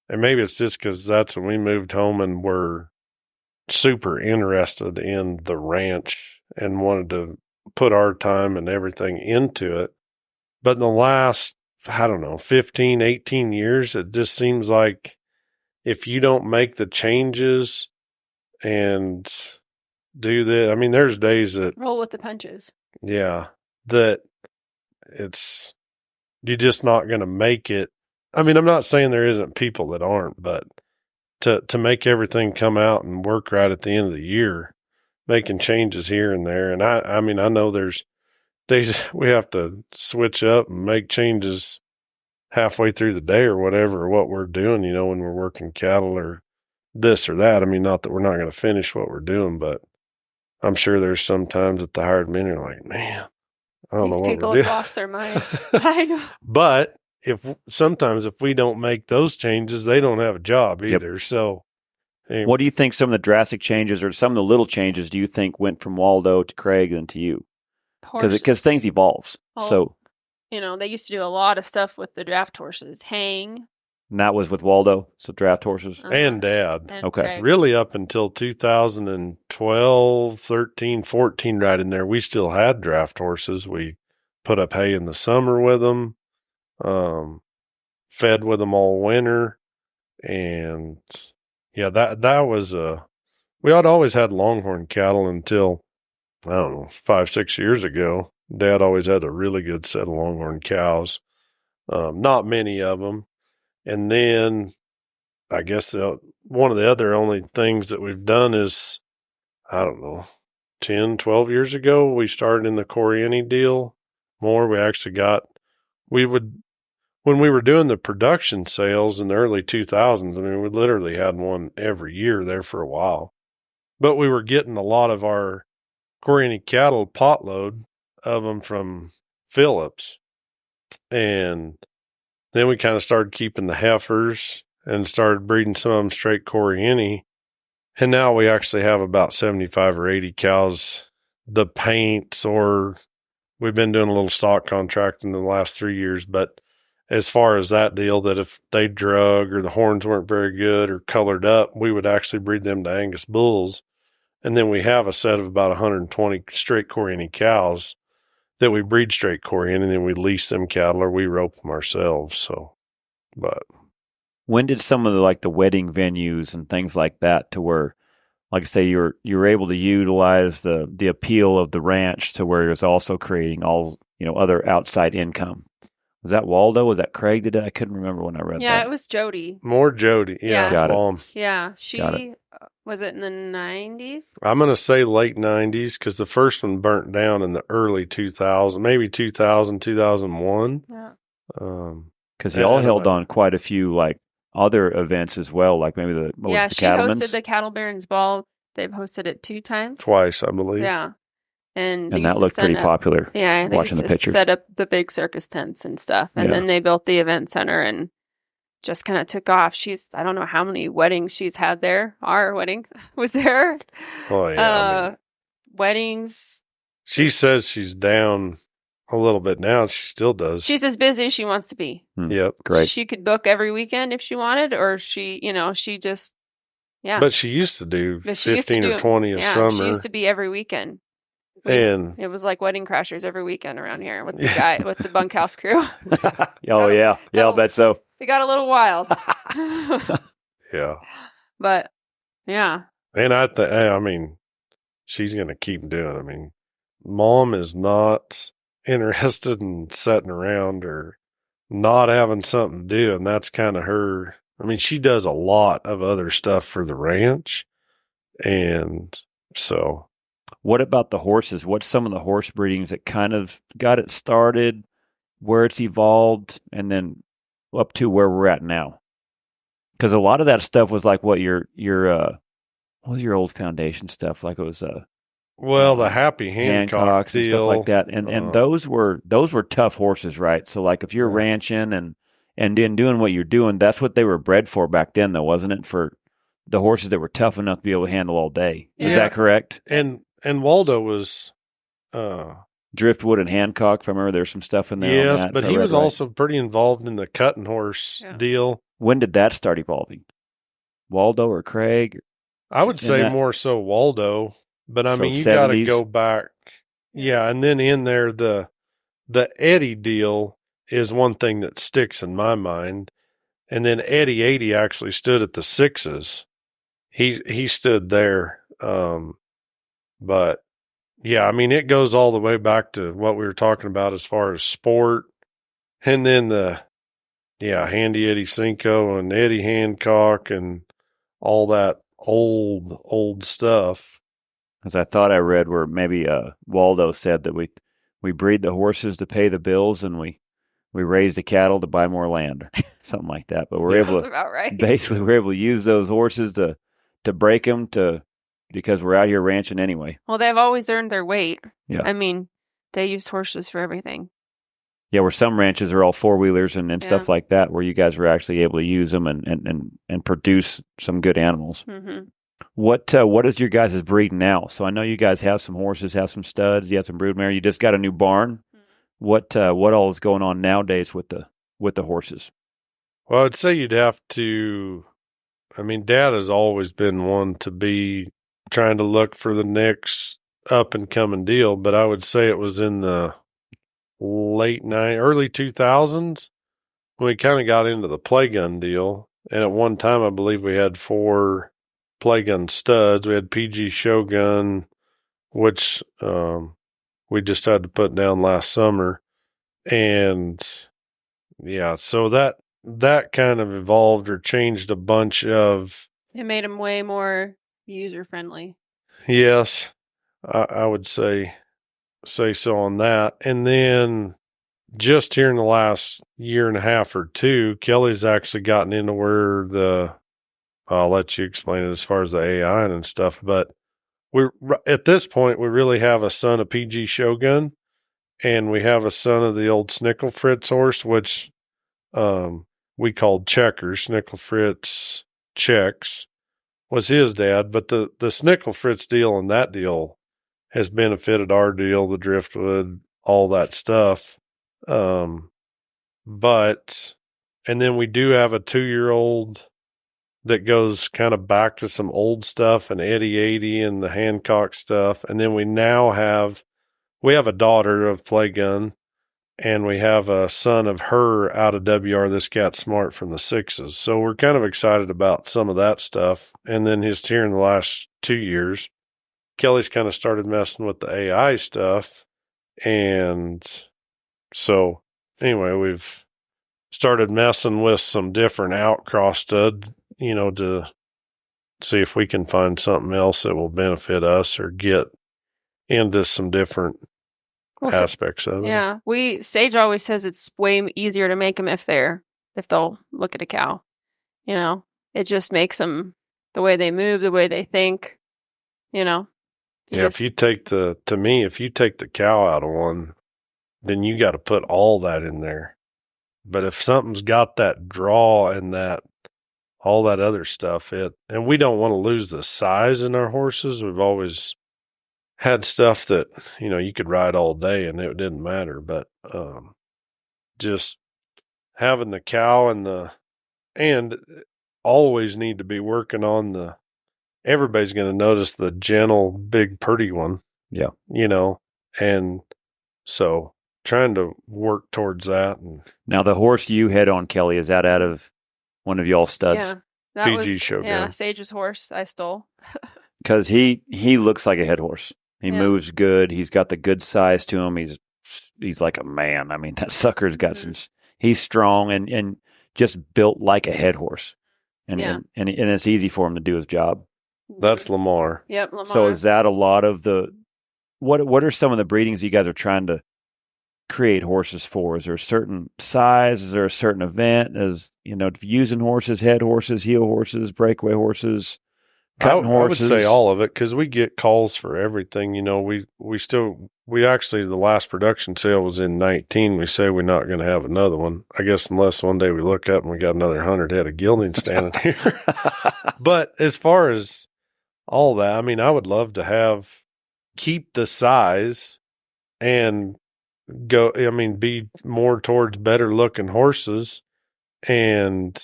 and maybe it's just because that's when we moved home and were super interested in the ranch and wanted to put our time and everything into it. But in the last, I don't know, 15, 18 years, it just seems like if you don't make the changes and do that, I mean, there's days that Roll with the punches. yeah, that you're just not going to make it. I mean, I'm not saying there isn't people that aren't, but to make everything come out and work right at the end of the year, making changes here and there. And I mean, I know there's days we have to switch up and make changes halfway through the day or whatever, or what we're doing, when we're working cattle or this or that. I mean, not that we're not going to finish what we're doing, but I'm sure there's some times that the hired men are like, man, I don't These know what people we're have doing. lost their minds. I know. But sometimes if we don't make those changes, they don't have a job either. Yep. So anyway. what do you think some of the drastic changes or some of the little changes do you think went from Waldo to Craig and to you? Because things evolves. Oh. So, They used to do a lot of stuff with the draft horses. Hang. and that was with Waldo, so draft horses. And Dad. And Okay. Craig. Really up until 2012, 13, 14, right in there, we still had draft horses. We put up hay in the summer with them, fed with them all winter. And yeah, that was we had always had longhorn cattle until, I don't know, 5, 6 years ago. Dad always had a really good set of longhorn cows. not many of them. And then I guess one of the other only things that we've done is, I don't know, 10, 12 years ago, we started in the Coriani deal more. When we were doing the production sales in the early 2000s, I mean, we literally had one every year there for a while. But we were getting a lot of our Coriani cattle potload of them from Phillips. And then we kind of started keeping the heifers and started breeding some of them straight Coriani. And now we actually have about 75 or 80 cows. The paints, or we've been doing a little stock contract in the last 3 years, but as far as that deal, that if they drug or the horns weren't very good or colored up, we would actually breed them to Angus bulls. And then we have a set of about 120 straight Coriani cows that we breed straight Coriani, and then we lease them cattle or we rope them ourselves. So, but When did some of the wedding venues and things like that, to where, like I say, you were able to utilize the appeal of the ranch to where it was also creating all other outside income? Was that Waldo? Was that Craig did it? I couldn't remember when I read that. Yeah, it was Jody. more Jody. Yeah, Got it. Mom. Yeah, Got she was it in the 90s? I'm going to say late 90s because the first one burnt down in the early 2000s, maybe 2000, 2001. Yeah. Because y'all held on quite a few other events as well, like maybe the She Cattlemen's? hosted the Cattle Barons Ball. They've hosted it 2 times. Twice, I believe. Yeah. And that looked pretty popular. Yeah, they watching used the to pictures. set up the big circus tents and stuff. And Yeah. then they built the event center and just kind of took off. I don't know how many weddings she's had there. Our wedding was there. Oh, yeah. Weddings. She says she's down a little bit now. She still does. She's as busy as she wants to be. Yep. Great. She could book every weekend if she wanted, or she just, yeah. But she used to do But she used to 15 or do- 20 a summer. She used to be every weekend. And It was like Wedding Crashers every weekend around here with the guy, with the bunkhouse crew. Oh, yeah. Yeah, I'll bet so. It got a little wild. yeah. But, yeah. And I mean, she's going to keep doing it. I mean, Mom is not interested in sitting around or not having something to do. And that's kind of her. I mean, she does a lot of other stuff for the ranch. And so. What about the horses? What's some of the horse breedings that kind of got it started, where it's evolved, and then up to where we're at now? Because a lot of that stuff was like what was your old foundation stuff? Like it was The Happy Hancock and deal, stuff like that, and those were tough horses, right? So like if you're ranching and then doing what you're doing, that's what they were bred for back then, though, wasn't it? For the horses that were tough enough to be able to handle all day. Is that correct? And Waldo was Driftwood and Hancock, if I remember, there's some stuff in there. yes, on that, but he was also pretty involved in the cutting horse deal. When did that start evolving? Waldo or Craig? I would say more so Waldo, but I mean, you got to go back. Yeah, and then in there, the Eddie deal is one thing that sticks in my mind. And then Eddie 80 actually stood at the 6s. He stood there. But yeah, I mean, it goes all the way back to what we were talking about as far as sport. And then Handy Eddie Cinco and Eddie Hancock and all that old stuff. As I thought I read where maybe Waldo said that we breed the horses to pay the bills and we raise the cattle to buy more land, something like that. But we're able That's to, about right. basically, we're able to use those horses to break them because we're out here ranching anyway. Well, they've always earned their weight. Yeah. I mean, they use horses for everything. Yeah, where some ranches are all 4-wheelers and stuff like that, where you guys were actually able to use them and produce some good animals. Mm-hmm. What is your guys' breeding now? So I know you guys have some horses, have some studs, you have some broodmare. You just got a new barn. What all is going on nowadays with the horses? Well, I'd say you'd have to. I mean, Dad has always been one to be trying to look for the next up and coming deal, but I would say it was in the early 2000s when we kind of got into the play gun deal. And at one time, I believe we had 4 play gun studs. We had PG Shogun, which we just had to put down last summer. And Yeah, so that kind of evolved or changed a bunch of. It made them way more user friendly. Yes, I would say so on that. And then just here in the last year and a half or two, Kelley's actually gotten into where I'll let you explain it as far as the AI and stuff, but we're at this point, we really have a son of PG Shogun, and we have a son of the old Snickle Fritz horse, which we called Checkers. Snickle Fritz Checks was his dad, but the Snickle Fritz deal and that deal has benefited our deal, the driftwood, all that stuff. But, and then we do have a 2-year-old that goes kind of back to some old stuff and Eddie 80 and the Hancock stuff. And then we have a daughter of Playgun, and we have a son of her out of WR, This Cat Smart, from the sixes. So we're kind of excited about some of that stuff. And then just here in the last 2 years, Kelley's kind of started messing with the AI stuff. And so anyway, we've started messing with some different outcross stud, to see if we can find something else that will benefit us or get into some different aspects of it. Yeah. Sage always says it's way easier to make them if they'll look at a cow. It just makes them the way they move, the way they think, If you take the cow out of one, then you got to put all that in there. But if something's got that draw and all that other stuff, and we don't want to lose the size in our horses. We've always had stuff that, you could ride all day and it didn't matter. But just having the cow and always need to be working on everybody's going to notice the gentle, big, pretty one. Yeah. And so trying to work towards that. And now the horse you had on, Kelley, is that out of one of y'all studs? Yeah, that PG Shogun. Yeah, Sage's horse I stole. Because he looks like a head horse. He moves good. He's got the good size to him. He's like a man. I mean, that sucker's got he's strong and just built like a head horse. And it's easy for him to do his job. That's Lamar. Yep, Lamar. So is that a lot of what are some of the breedings you guys are trying to create horses for? Is there a certain size? Is there a certain event? Using horses, head horses, heel horses, breakaway horses, cutting horses? I would say all of it, because we get calls for everything. We actually, the last production sale was in 19. We say we're not going to have another one, I guess, unless one day we look up and we got another 100 head of gelding standing here. But as far as all that, I mean, I would love to keep the size and be more towards better looking horses. And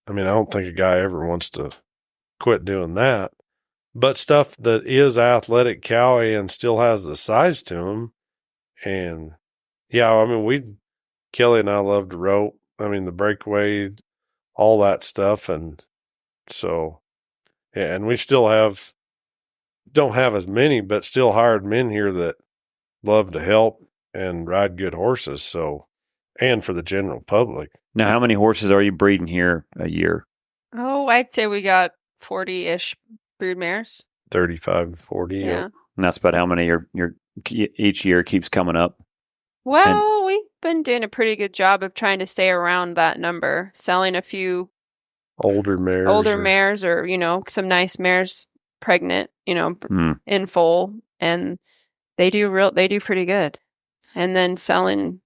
I mean, I don't think a guy ever wants to quit doing that, but stuff that is athletic cowy and still has the size to them. And yeah, I mean, Kelley and I love to rope. I mean, the breakaway, all that stuff. And so, yeah, and we still don't have as many, but still hired men here that love to help and ride good horses. So, and for the general public. Now, how many horses are you breeding here a year? Oh, I'd say we got 40-ish brood mares. 35, 40. Yeah. And that's about how many your each year keeps coming up. Well, we've been doing a pretty good job of trying to stay around that number, selling a few older mares or, some nice mares pregnant, in foal, and they do pretty good. And then selling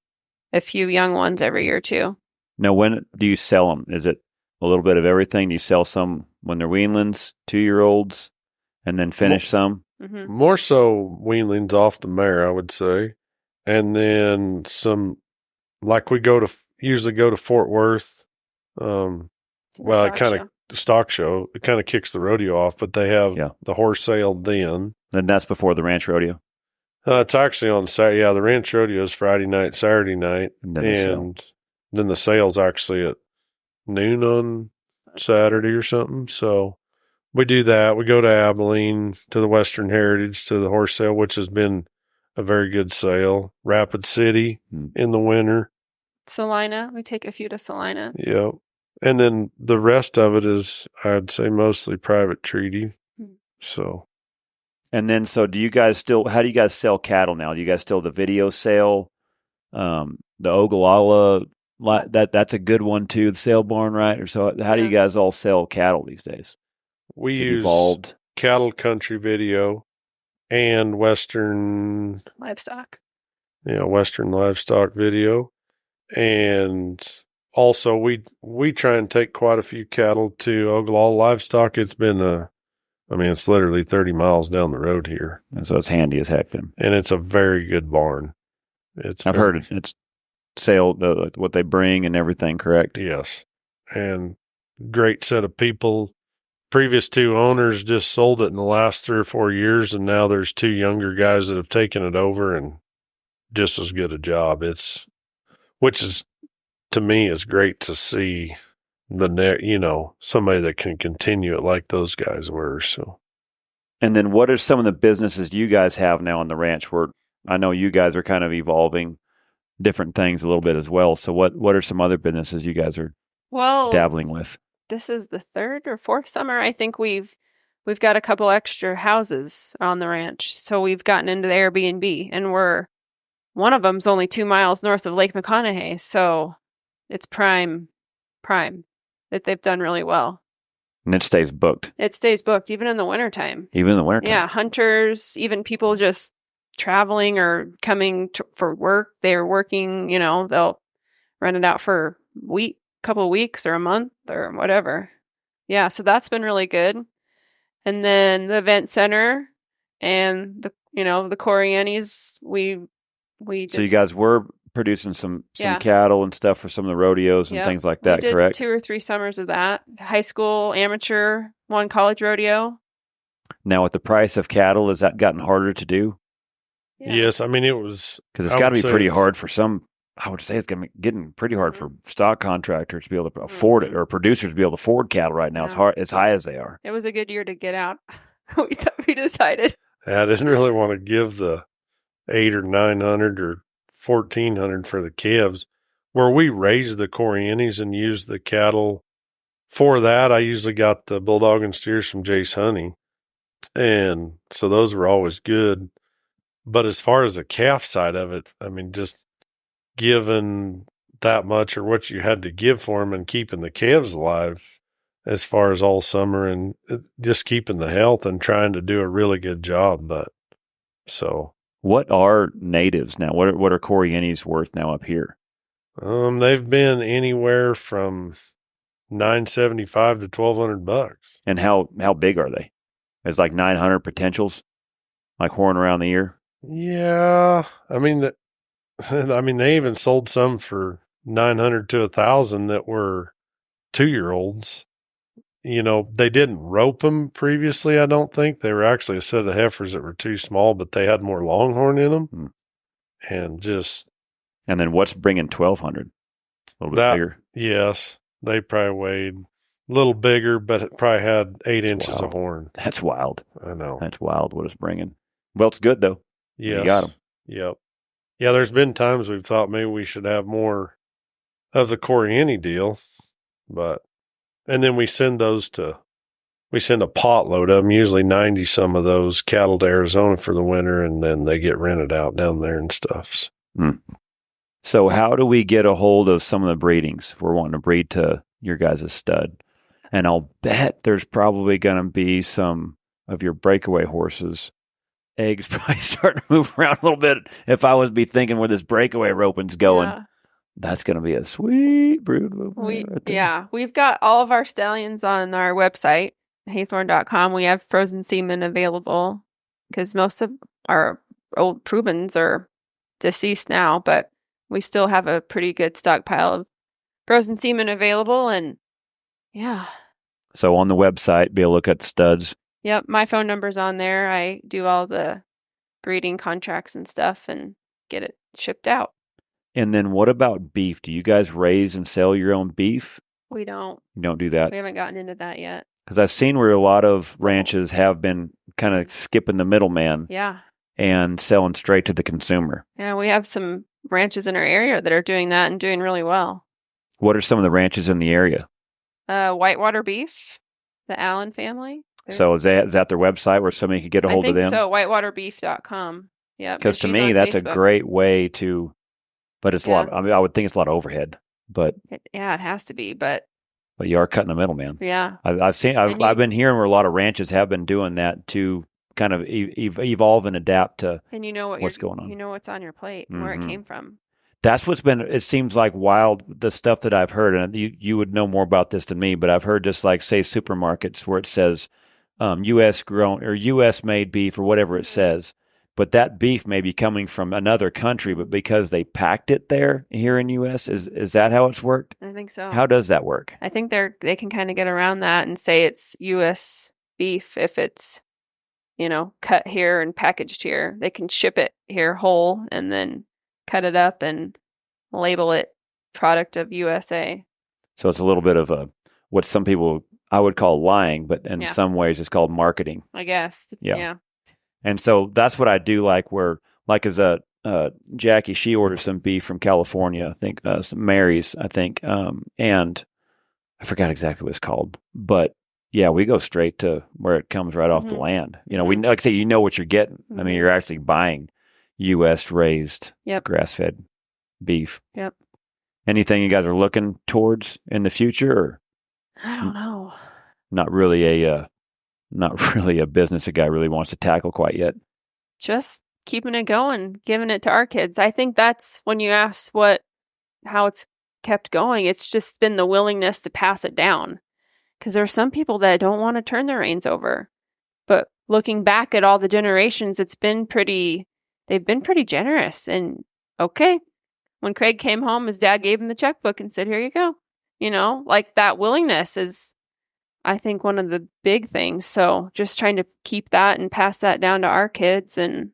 a few young ones every year too. Now, when do you sell them? Is it a little bit of everything? Do you sell some when they're weanlings, 2-year-olds, and then finish some? Mm-hmm. More so weanlings off the mare, I would say. And then some, like we usually go to Fort Worth. Stock show. It kind of kicks the rodeo off, but they have the horse sale then. And that's before the ranch rodeo? It's actually on Saturday. Yeah, the ranch rodeo is Friday night, Saturday night. And then the sale's actually at noon on Saturday or something. So we do that. We go to Abilene, to the Western Heritage, to the horse sale, which has been a very good sale. Rapid City in the winter. Salina. We take a few to Salina. Yep. And then the rest of it is, I'd say, mostly private treaty. So. And then, so do you guys still, how do you guys sell cattle now? Do you guys still the video sale? The Ogallala, that's a good one too, the sale barn, right? Or so how do you guys all sell cattle these days? We use evolved Cattle Country Video and Western Livestock. Western Livestock Video. And also we try and take quite a few cattle to Ogallala Livestock. It's been it's literally 30 miles down the road here. And so it's handy as heck then. And it's a very good barn. I've heard it. It's sale, what they bring and everything, correct? Yes. And great set of people. Previous two owners just sold it in the last 3 or 4 years, and now there's 2 younger guys that have taken it over and just as good a job. Which is, to me, is great to see somebody that can continue it like those guys were. So, and then what are some of the businesses you guys have now on the ranch where I know you guys are kind of evolving different things a little bit as well. So what are some other businesses you guys are dabbling with? This is the 3rd or 4th summer. I think we've got a couple extra houses on the ranch. So we've gotten into the Airbnb, and one of them's only 2 miles north of Lake McConaughey. So it's prime. That they've done really well. And it stays booked. It stays booked even in the wintertime. Even in the wintertime. Yeah, hunters, even people just traveling or coming for work. They're working, they'll rent it out for a couple of weeks or a month or whatever. Yeah, so that's been really good. And then the event center and the Corianis, we did. So you guys were producing some cattle and stuff for some of the rodeos and things like that, we did correct? 2 or 3 summers of that. High school, amateur, 1 college rodeo. Now, with the price of cattle, has that gotten harder to do? Yeah. Yes, it was... Because it's got to be pretty hard for some... I would say it's getting pretty hard for stock contractors to be able to afford it, or producers to be able to afford cattle right now. It's hard, as high as they are. It was a good year to get out. we decided. Yeah, I didn't really want to give the 800 or 900 or 1,400 for the calves. Where we raised the Corianis and used the cattle for that, I usually got the bulldog and steers from Jace Honey, and so those were always good. But as far as the calf side of it, just given that much or what you had to give for them and keeping the calves alive as far as all summer and just keeping the health and trying to do a really good job. What are natives now? What are Corianis worth now up here? They've been anywhere from $975 to $1,200. And how big are they? It's like 900 potentials, like horn around the ear. Yeah, they even sold some for 900 to 1,000 that were 2-year-olds. They didn't rope them previously. I don't think they were actually a set of heifers that were too small, but they had more longhorn in them, And then what's bringing 1,200? A little bit bigger. Yes, they probably weighed a little bigger, but it probably had 8 inches wild. of horn. That's wild. I know. That's wild. What it's bringing. Well, it's good though. Yes. You got them. Yep. Yeah, there's been times we've thought maybe we should have more of the Coriani deal, and then we send a pot load of them, usually 90 some of those cattle to Arizona for the winter, and then they get rented out down there and stuff. So how do we get a hold of some of the breedings if we're wanting to breed to your guys' stud? And I'll bet there's probably going to be some of your breakaway horses. Eggs probably starting to move around a little bit. If I was be thinking where this breakaway roping's going, that's going to be a sweet brood. We've got all of our stallions on our website, Haythorn.com. We have frozen semen available because most of our old Proubens are deceased now, but we still have a pretty good stockpile of frozen semen available. And so on the website, be able to look at studs. Yep, my phone number's on there. I do all the breeding contracts and stuff and get it shipped out. And then what about beef? Do you guys raise and sell your own beef? We don't. You don't do that? We haven't gotten into that yet. Because I've seen where a lot of ranches have been kind of skipping the middleman. Yeah. And selling straight to the consumer. Yeah, we have some ranches in our area that are doing that and doing really well. What are some of the ranches in the area? Whitewater Beef, the Allen family. So is that their website where somebody could get a hold of them? I think so, whitewaterbeef.com. Yeah. Because to me, that's Facebook. A great way to, but it's a lot, I mean, I would think it's a lot of overhead, but. It has to be, but you are cutting the middleman. Yeah. I've been hearing where a lot of ranches have been doing that to kind of evolve and adapt to and you know what's going on. You know what's on your plate and where it came from. That's what's been, it seems like wild, the stuff that I've heard, and you would know more about this than me, but I've heard just like, say, supermarkets where it says U.S. grown or U.S. made beef or whatever it says, but that beef may be coming from another country, but because they packed it there here in U.S., is that how it's worked? I think so. How does that work? I think they can kind of get around that and say it's U.S. beef if it's, cut here and packaged here. They can ship it here whole and then cut it up and label it product of USA. So it's a little bit of what some people I would call lying, but in some ways it's called marketing. I guess. Yeah. And so that's what I do as Jackie, she orders some beef from California, I think, some Mary's, I think, and I forgot exactly what it's called, but yeah, we go straight to where it comes right off the land. We, like I say, what you're getting. I mean, you're actually buying U.S. raised, grass-fed beef. Yep. Anything you guys are looking towards in the future? Or I don't know. Not really a business a guy really wants to tackle quite yet. Just keeping it going, giving it to our kids. I think that's when you ask how it's kept going. It's just been the willingness to pass it down. Because there are some people that don't want to turn their reins over. But looking back at all the generations, they've been pretty generous. And okay, when Craig came home, his dad gave him the checkbook and said, here you go. Like that willingness is, I think, one of the big things. So just trying to keep that and pass that down to our kids and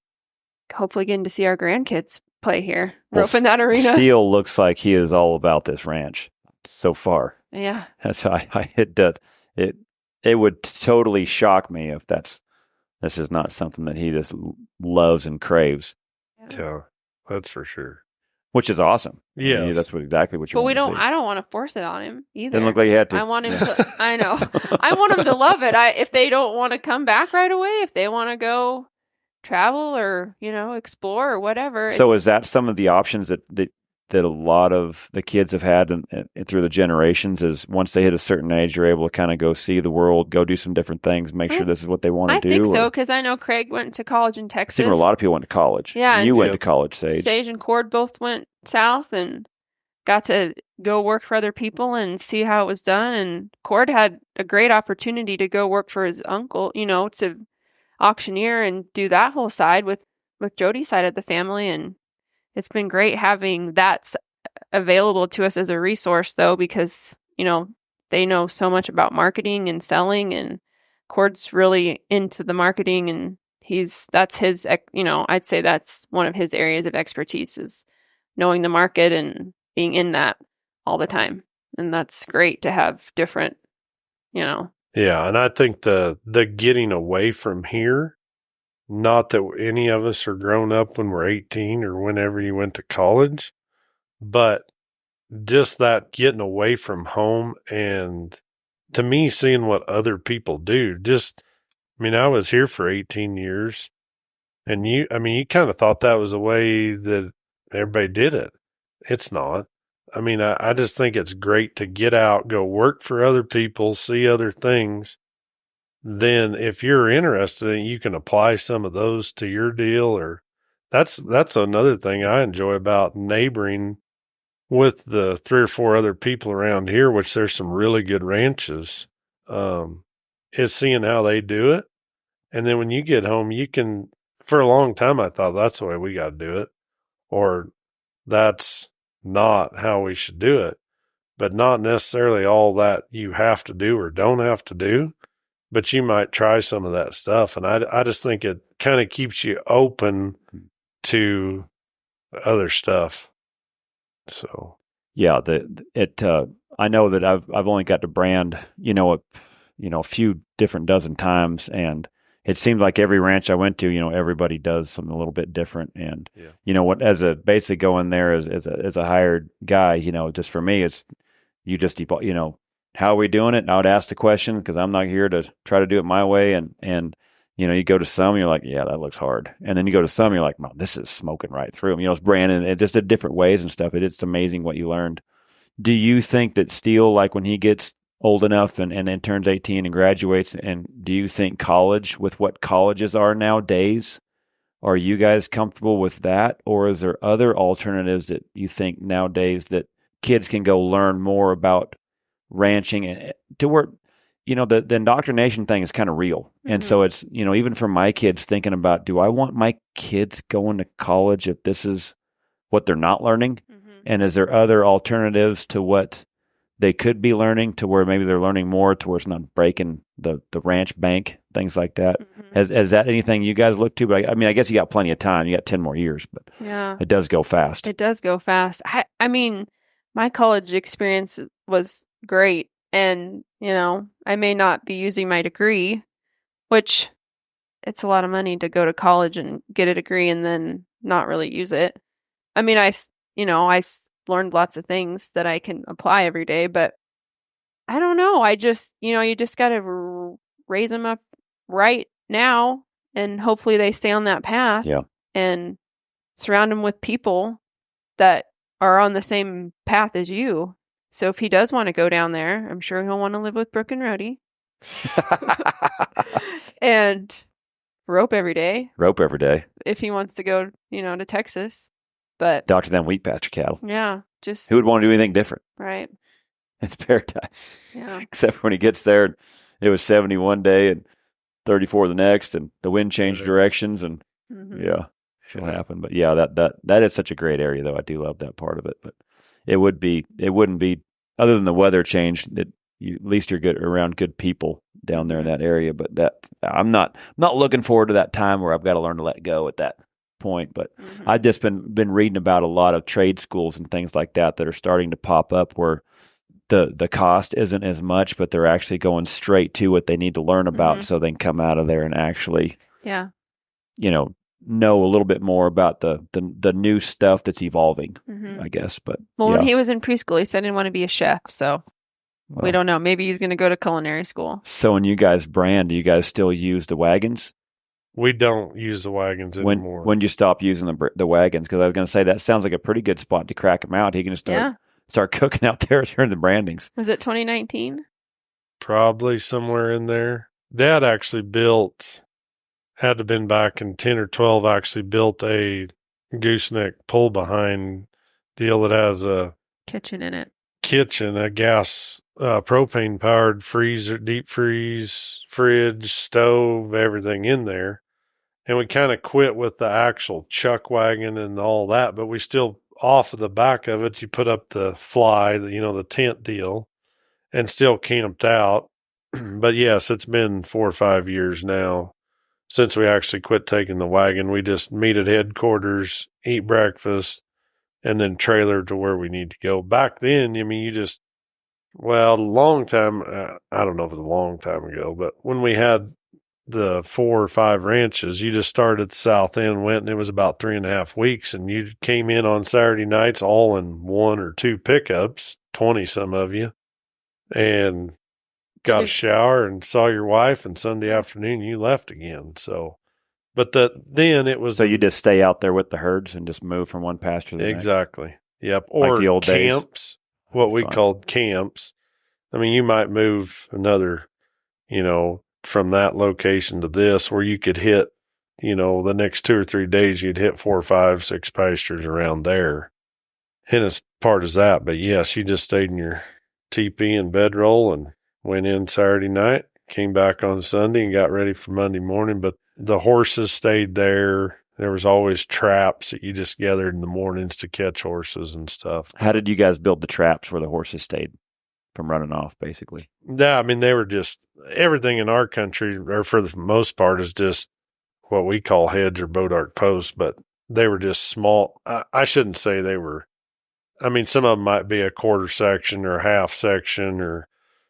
hopefully getting to see our grandkids play here. We're up in that arena. Steele looks like he is all about this ranch so far. Yeah. That's it would totally shock me if this is not something that he just loves and craves. Yeah, that's for sure. Which is awesome. Yeah, I mean, that's exactly what you want to see. I don't want to force it on him either. Doesn't look like you had to. I want him to, I know. I want him to love it. If they don't want to come back right away, if they want to go travel or, explore or whatever. So is that some of the options that a lot of the kids have had through the generations is once they hit a certain age, you're able to kind of go see the world, go do some different things, make sure this is what they want to do? I think so, because I know Craig went to college in Texas. I think a lot of people went to college. Yeah. You went to college, Sage. Sage and Cord both went south and got to go work for other people and see how it was done. And Cord had a great opportunity to go work for his uncle, to auctioneer and do that whole side with Jody's side of the family. And it's been great having that available to us as a resource, though, because, they know so much about marketing and selling, and Cord's really into the marketing, and that's his, I'd say that's one of his areas of expertise is knowing the market and being in that all the time. And that's great to have different, Yeah, and I think the getting away from here, not that any of us are grown up when we're 18 or whenever you went to college, but just that getting away from home and to me, seeing what other people do. I was here for 18 years and you kind of thought that was the way that everybody did it. It's not. I just think it's great to get out, go work for other people, see other things. Then if you're interested in it, you can apply some of those to your deal, or that's another thing I enjoy about neighboring with the 3 or 4 other people around here, which there's some really good ranches, is seeing how they do it. And then when you get home, you can, for a long time, I thought that's the way we got to do it, or that's not how we should do it, but not necessarily all that you have to do or don't have to do. But you might try some of that stuff. And I just think it kind of keeps you open to other stuff. So, yeah, I know that I've only got to brand, a few different dozen times, and it seemed like every ranch I went to, everybody does something a little bit different. And, what, basically going there as a hired guy, just for me, it's, you just, how are we doing it? And I would ask the question because I'm not here to try to do it my way. And you go to some, you're like, yeah, that looks hard. And then you go to some, you're like, well, this is smoking right through them. It's branding it just in different ways and stuff. It's amazing what you learned. Do you think that Steele, like when he gets old enough and then turns 18 and graduates, and do you think college, with what colleges are nowadays, are you guys comfortable with that? Or is there other alternatives that you think nowadays that kids can go learn more about ranching and to where, the indoctrination thing is kind of real. And so it's, even for my kids thinking about, do I want my kids going to college if this is what they're not learning? And is there other alternatives to what they could be learning to where maybe they're learning more to where it's not breaking the ranch bank, things like that? Has that anything you guys look to? But I guess you got plenty of time. You got 10 more years, but it does go fast. It does go fast. I mean, my college experience was great. And, I may not be using my degree, which it's a lot of money to go to college and get a degree and then not really use it. I mean, I learned lots of things that I can apply every day, but I don't know. I just, you just got to raise them up right now and hopefully they stay on that path and surround them with people that are on the same path as you. So if he does want to go down there, I'm sure he'll want to live with Brooke and Rhodey. And rope every day. Rope every day. If he wants to go, to Texas. But doctor them wheat pasture cattle. Yeah. Just who would want to do anything different? Right. It's paradise. Yeah. Except when he gets there, it was 70 one day and 34 the next, and the wind changed directions, and it'll happen. But that is such a great area, though. I do love that part of it. But it wouldn't be other than the weather change that at least you're good around good people down there in that area. But that I'm not looking forward to that time where I've got to learn to let go at that point. But I've just been reading about a lot of trade schools and things like that are starting to pop up where the cost isn't as much, but they're actually going straight to what they need to learn about, so they can come out of there and actually know a little bit more about the new stuff that's evolving, I guess. But when he was in preschool, he said he didn't want to be a chef, so we don't know. Maybe he's going to go to culinary school. So when you guys brand, do you guys still use the wagons? We don't use the wagons anymore. When you stop using the wagons? Because I was going to say that sounds like a pretty good spot to crack them out. He can just start cooking out there during the brandings. Was it 2019? Probably somewhere in there. Dad actually had to have been back in 10 or 12, actually built a gooseneck pull behind deal that has a kitchen in it. A gas propane powered freezer, deep freeze, fridge, stove, everything in there. And we kind of quit with the actual chuck wagon and all that, but we still, off of the back of it, you put up the fly, the tent deal, and still camped out. But yes, it's been 4 or 5 years now since we actually quit taking the wagon. We just meet at headquarters, eat breakfast, and then trailer to where we need to go. Back then, a long time, I don't know if it was a long time ago, but when we had the 4 or 5 ranches, you just started at the south end, went, and it was about 3.5 weeks, and you came in on Saturday nights all in 1 or 2 pickups, 20 some of you, and got a shower and saw your wife, and Sunday afternoon you left again. So, but then it was. So you just stay out there with the herds and just move from one pasture to the next? Exactly. Yep. Or like the old camps, days. what we called camps. You might move another, from that location to this, where you could hit, the next 2 or 3 days, you'd hit 4 or 5, 6 pastures around there. And as part as that, but yes, you just stayed in your teepee and bedroll and went in Saturday night, came back on Sunday and got ready for Monday morning. But the horses stayed there. There was always traps that you just gathered in the mornings to catch horses and stuff. How did you guys build the traps where the horses stayed from running off, basically? Yeah, they were just, everything in our country, or for the most part, is just what we call hedge or bodark posts, but they were just small. I shouldn't say they were, some of them might be a quarter section or a half section or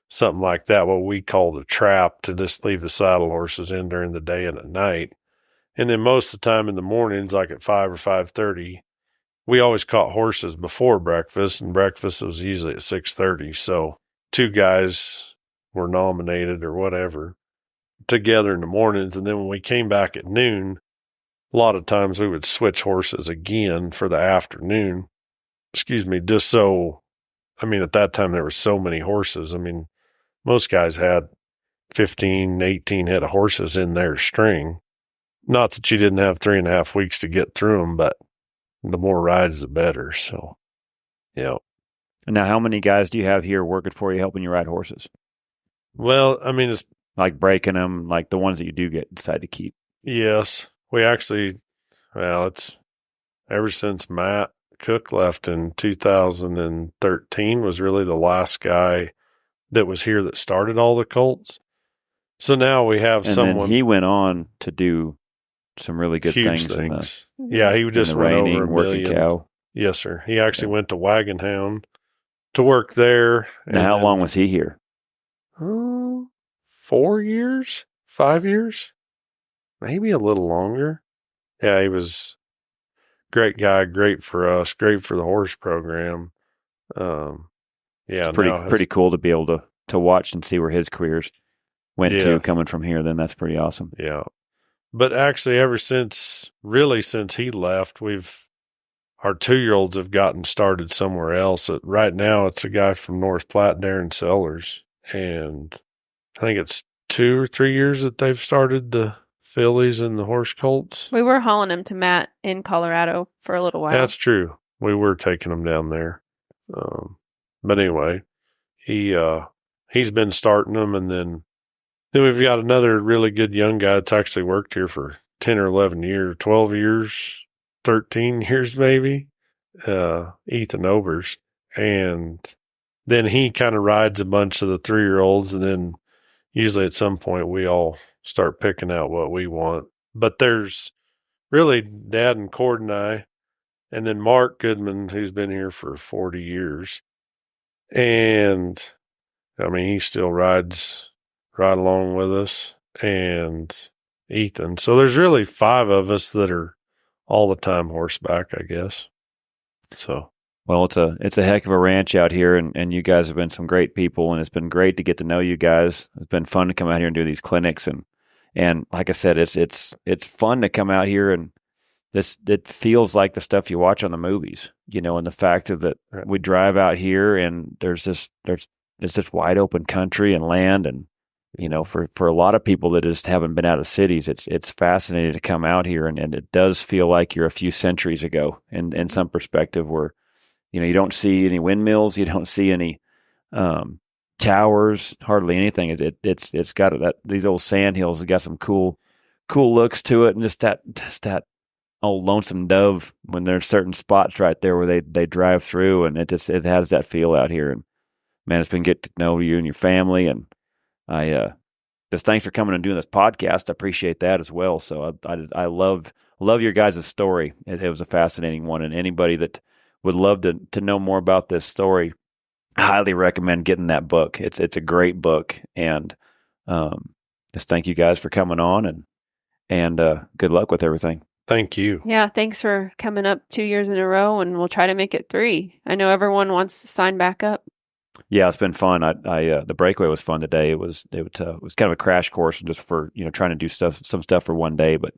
something like that, what we called a trap, to just leave the saddle horses in during the day and at night. And then most of the time in the mornings, like at 5 or 5:30, we always caught horses before breakfast, and breakfast was usually at 6:30. So 2 guys were nominated or whatever together in the mornings. And then when we came back at noon, a lot of times we would switch horses again for the afternoon. Just so, I mean, at that time there were so many horses. I mean, most guys had 15, 18 head of horses in their string. Not that you didn't have 3.5 weeks to get through them, but the more rides, the better. So, yeah. Now, how many guys do you have here working for you, helping you ride horses? Well, I mean, it's like breaking them, like the ones that you do decide to keep. Yes. We actually, it's ever since Matt Cook left in 2013 was really the last guy that was here that started all the colts. So now we have someone. Then he went on to do some really good huge things. Yeah, he just went over a working million. cow. Yes, sir. He actually went to Wagon Hound to work there. Now, how long was he here? 4 years? 5 years? Maybe a little longer. Yeah, he was great guy, great for us, great for the horse program. Yeah, it's pretty cool to be able to watch and see where his careers went to coming from here. Then that's pretty awesome. Yeah. But actually, since he left, our 2-year-olds have gotten started somewhere else. Right now, it's a guy from North Platte, Darren Sellers, and I think it's 2 or 3 years that they've started the fillies and the horse colts. We were hauling him to Matt in Colorado for a little while. That's true. We were taking him down there. But anyway, he's been starting them, and then we've got another really good young guy that's actually worked here for 10 or 11 years, 12 years, 13 years maybe, Ethan Overs. And then he kind of rides a bunch of the 3-year-olds, and then usually at some point we all start picking out what we want. But there's really Dad and Cord and I, and then Mark Goodman, who's been here for 40 years. And, I mean, he still rides right along with us, and Ethan. So there's really 5 of us that are all the time horseback, I guess. So. Well, it's a heck of a ranch out here, and you guys have been some great people, and it's been great to get to know you guys. It's been fun to come out here and do these clinics, and like I said, it's fun to come out here, and it feels like the stuff you watch on the movies, and the fact of that we drive out here and it's this wide open country and land, and for a lot of people that just haven't been out of cities, it's fascinating to come out here, and it does feel like you're a few centuries ago in some perspective, where you don't see any windmills, you don't see any towers, hardly anything. It's got these old sand hills have got some cool looks to it, and just that old Lonesome Dove, when there's certain spots right there where they drive through, and it has that feel out here. And man, it's been good to know you and your family, and I just thanks for coming and doing this podcast. I appreciate that as well. So I love your guys' story. It was a fascinating one, and anybody that would love to know more about this story, I highly recommend getting that book. It's a great book, and just thank you guys for coming on, and good luck with everything. Thank you. Yeah, thanks for coming up 2 years in a row, and we'll try to make it 3. I know everyone wants to sign back up. Yeah, it's been fun. The breakaway was fun today. It was kind of a crash course just for trying to do some stuff for one day, but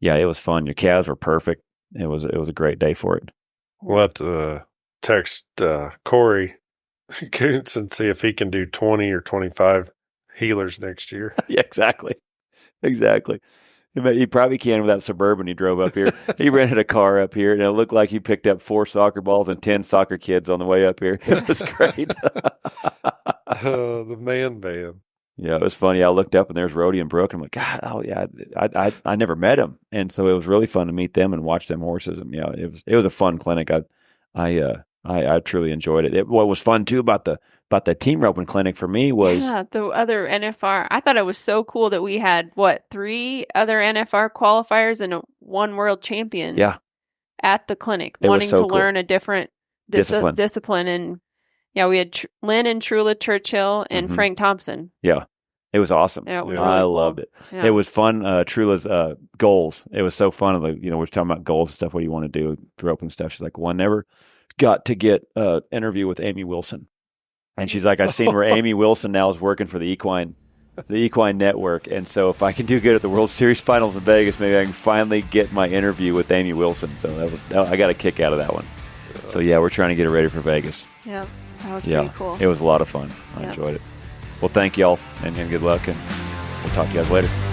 yeah, it was fun. Your calves were perfect. It was a great day for it. We'll have to text Corey Koontz and see if he can do 20 or 25 healers next year. Yeah, exactly. He probably can with that Suburban he drove up here. He rented a car up here, and it looked like he picked up 4 soccer balls and 10 soccer kids on the way up here. It was great. The man band. Yeah, it was funny. I looked up, and there's Rhodey and Brooke, and I'm like, God, oh yeah, I never met him, and so it was really fun to meet them and watch them horses. And yeah, it was a fun clinic. I truly enjoyed it. What was fun too about the team roping clinic for me was the other NFR. I thought it was so cool that we had 3 other NFR qualifiers and 1 world champion. Yeah. At the clinic, it wanting so to cool. learn a different discipline, and Yeah, we had Lynn and Trula Churchill and Frank Thompson. Yeah. It was awesome. Yeah, it was I really cool. loved it. Yeah. It was fun. Trula's goals. It was so fun. Like, we're talking about goals and stuff. What do you want to do for open stuff? She's like, well, I never got to get an interview with Amy Wilson. And she's like, I've seen where Amy Wilson now is working for the Equine Network. And so if I can do good at the World Series Finals in Vegas, maybe I can finally get my interview with Amy Wilson. So I got a kick out of that one. So yeah, we're trying to get it ready for Vegas. Yeah, that was pretty cool. It was a lot of fun. I enjoyed it. Well, thank y'all, and good luck, and we'll talk to you guys later.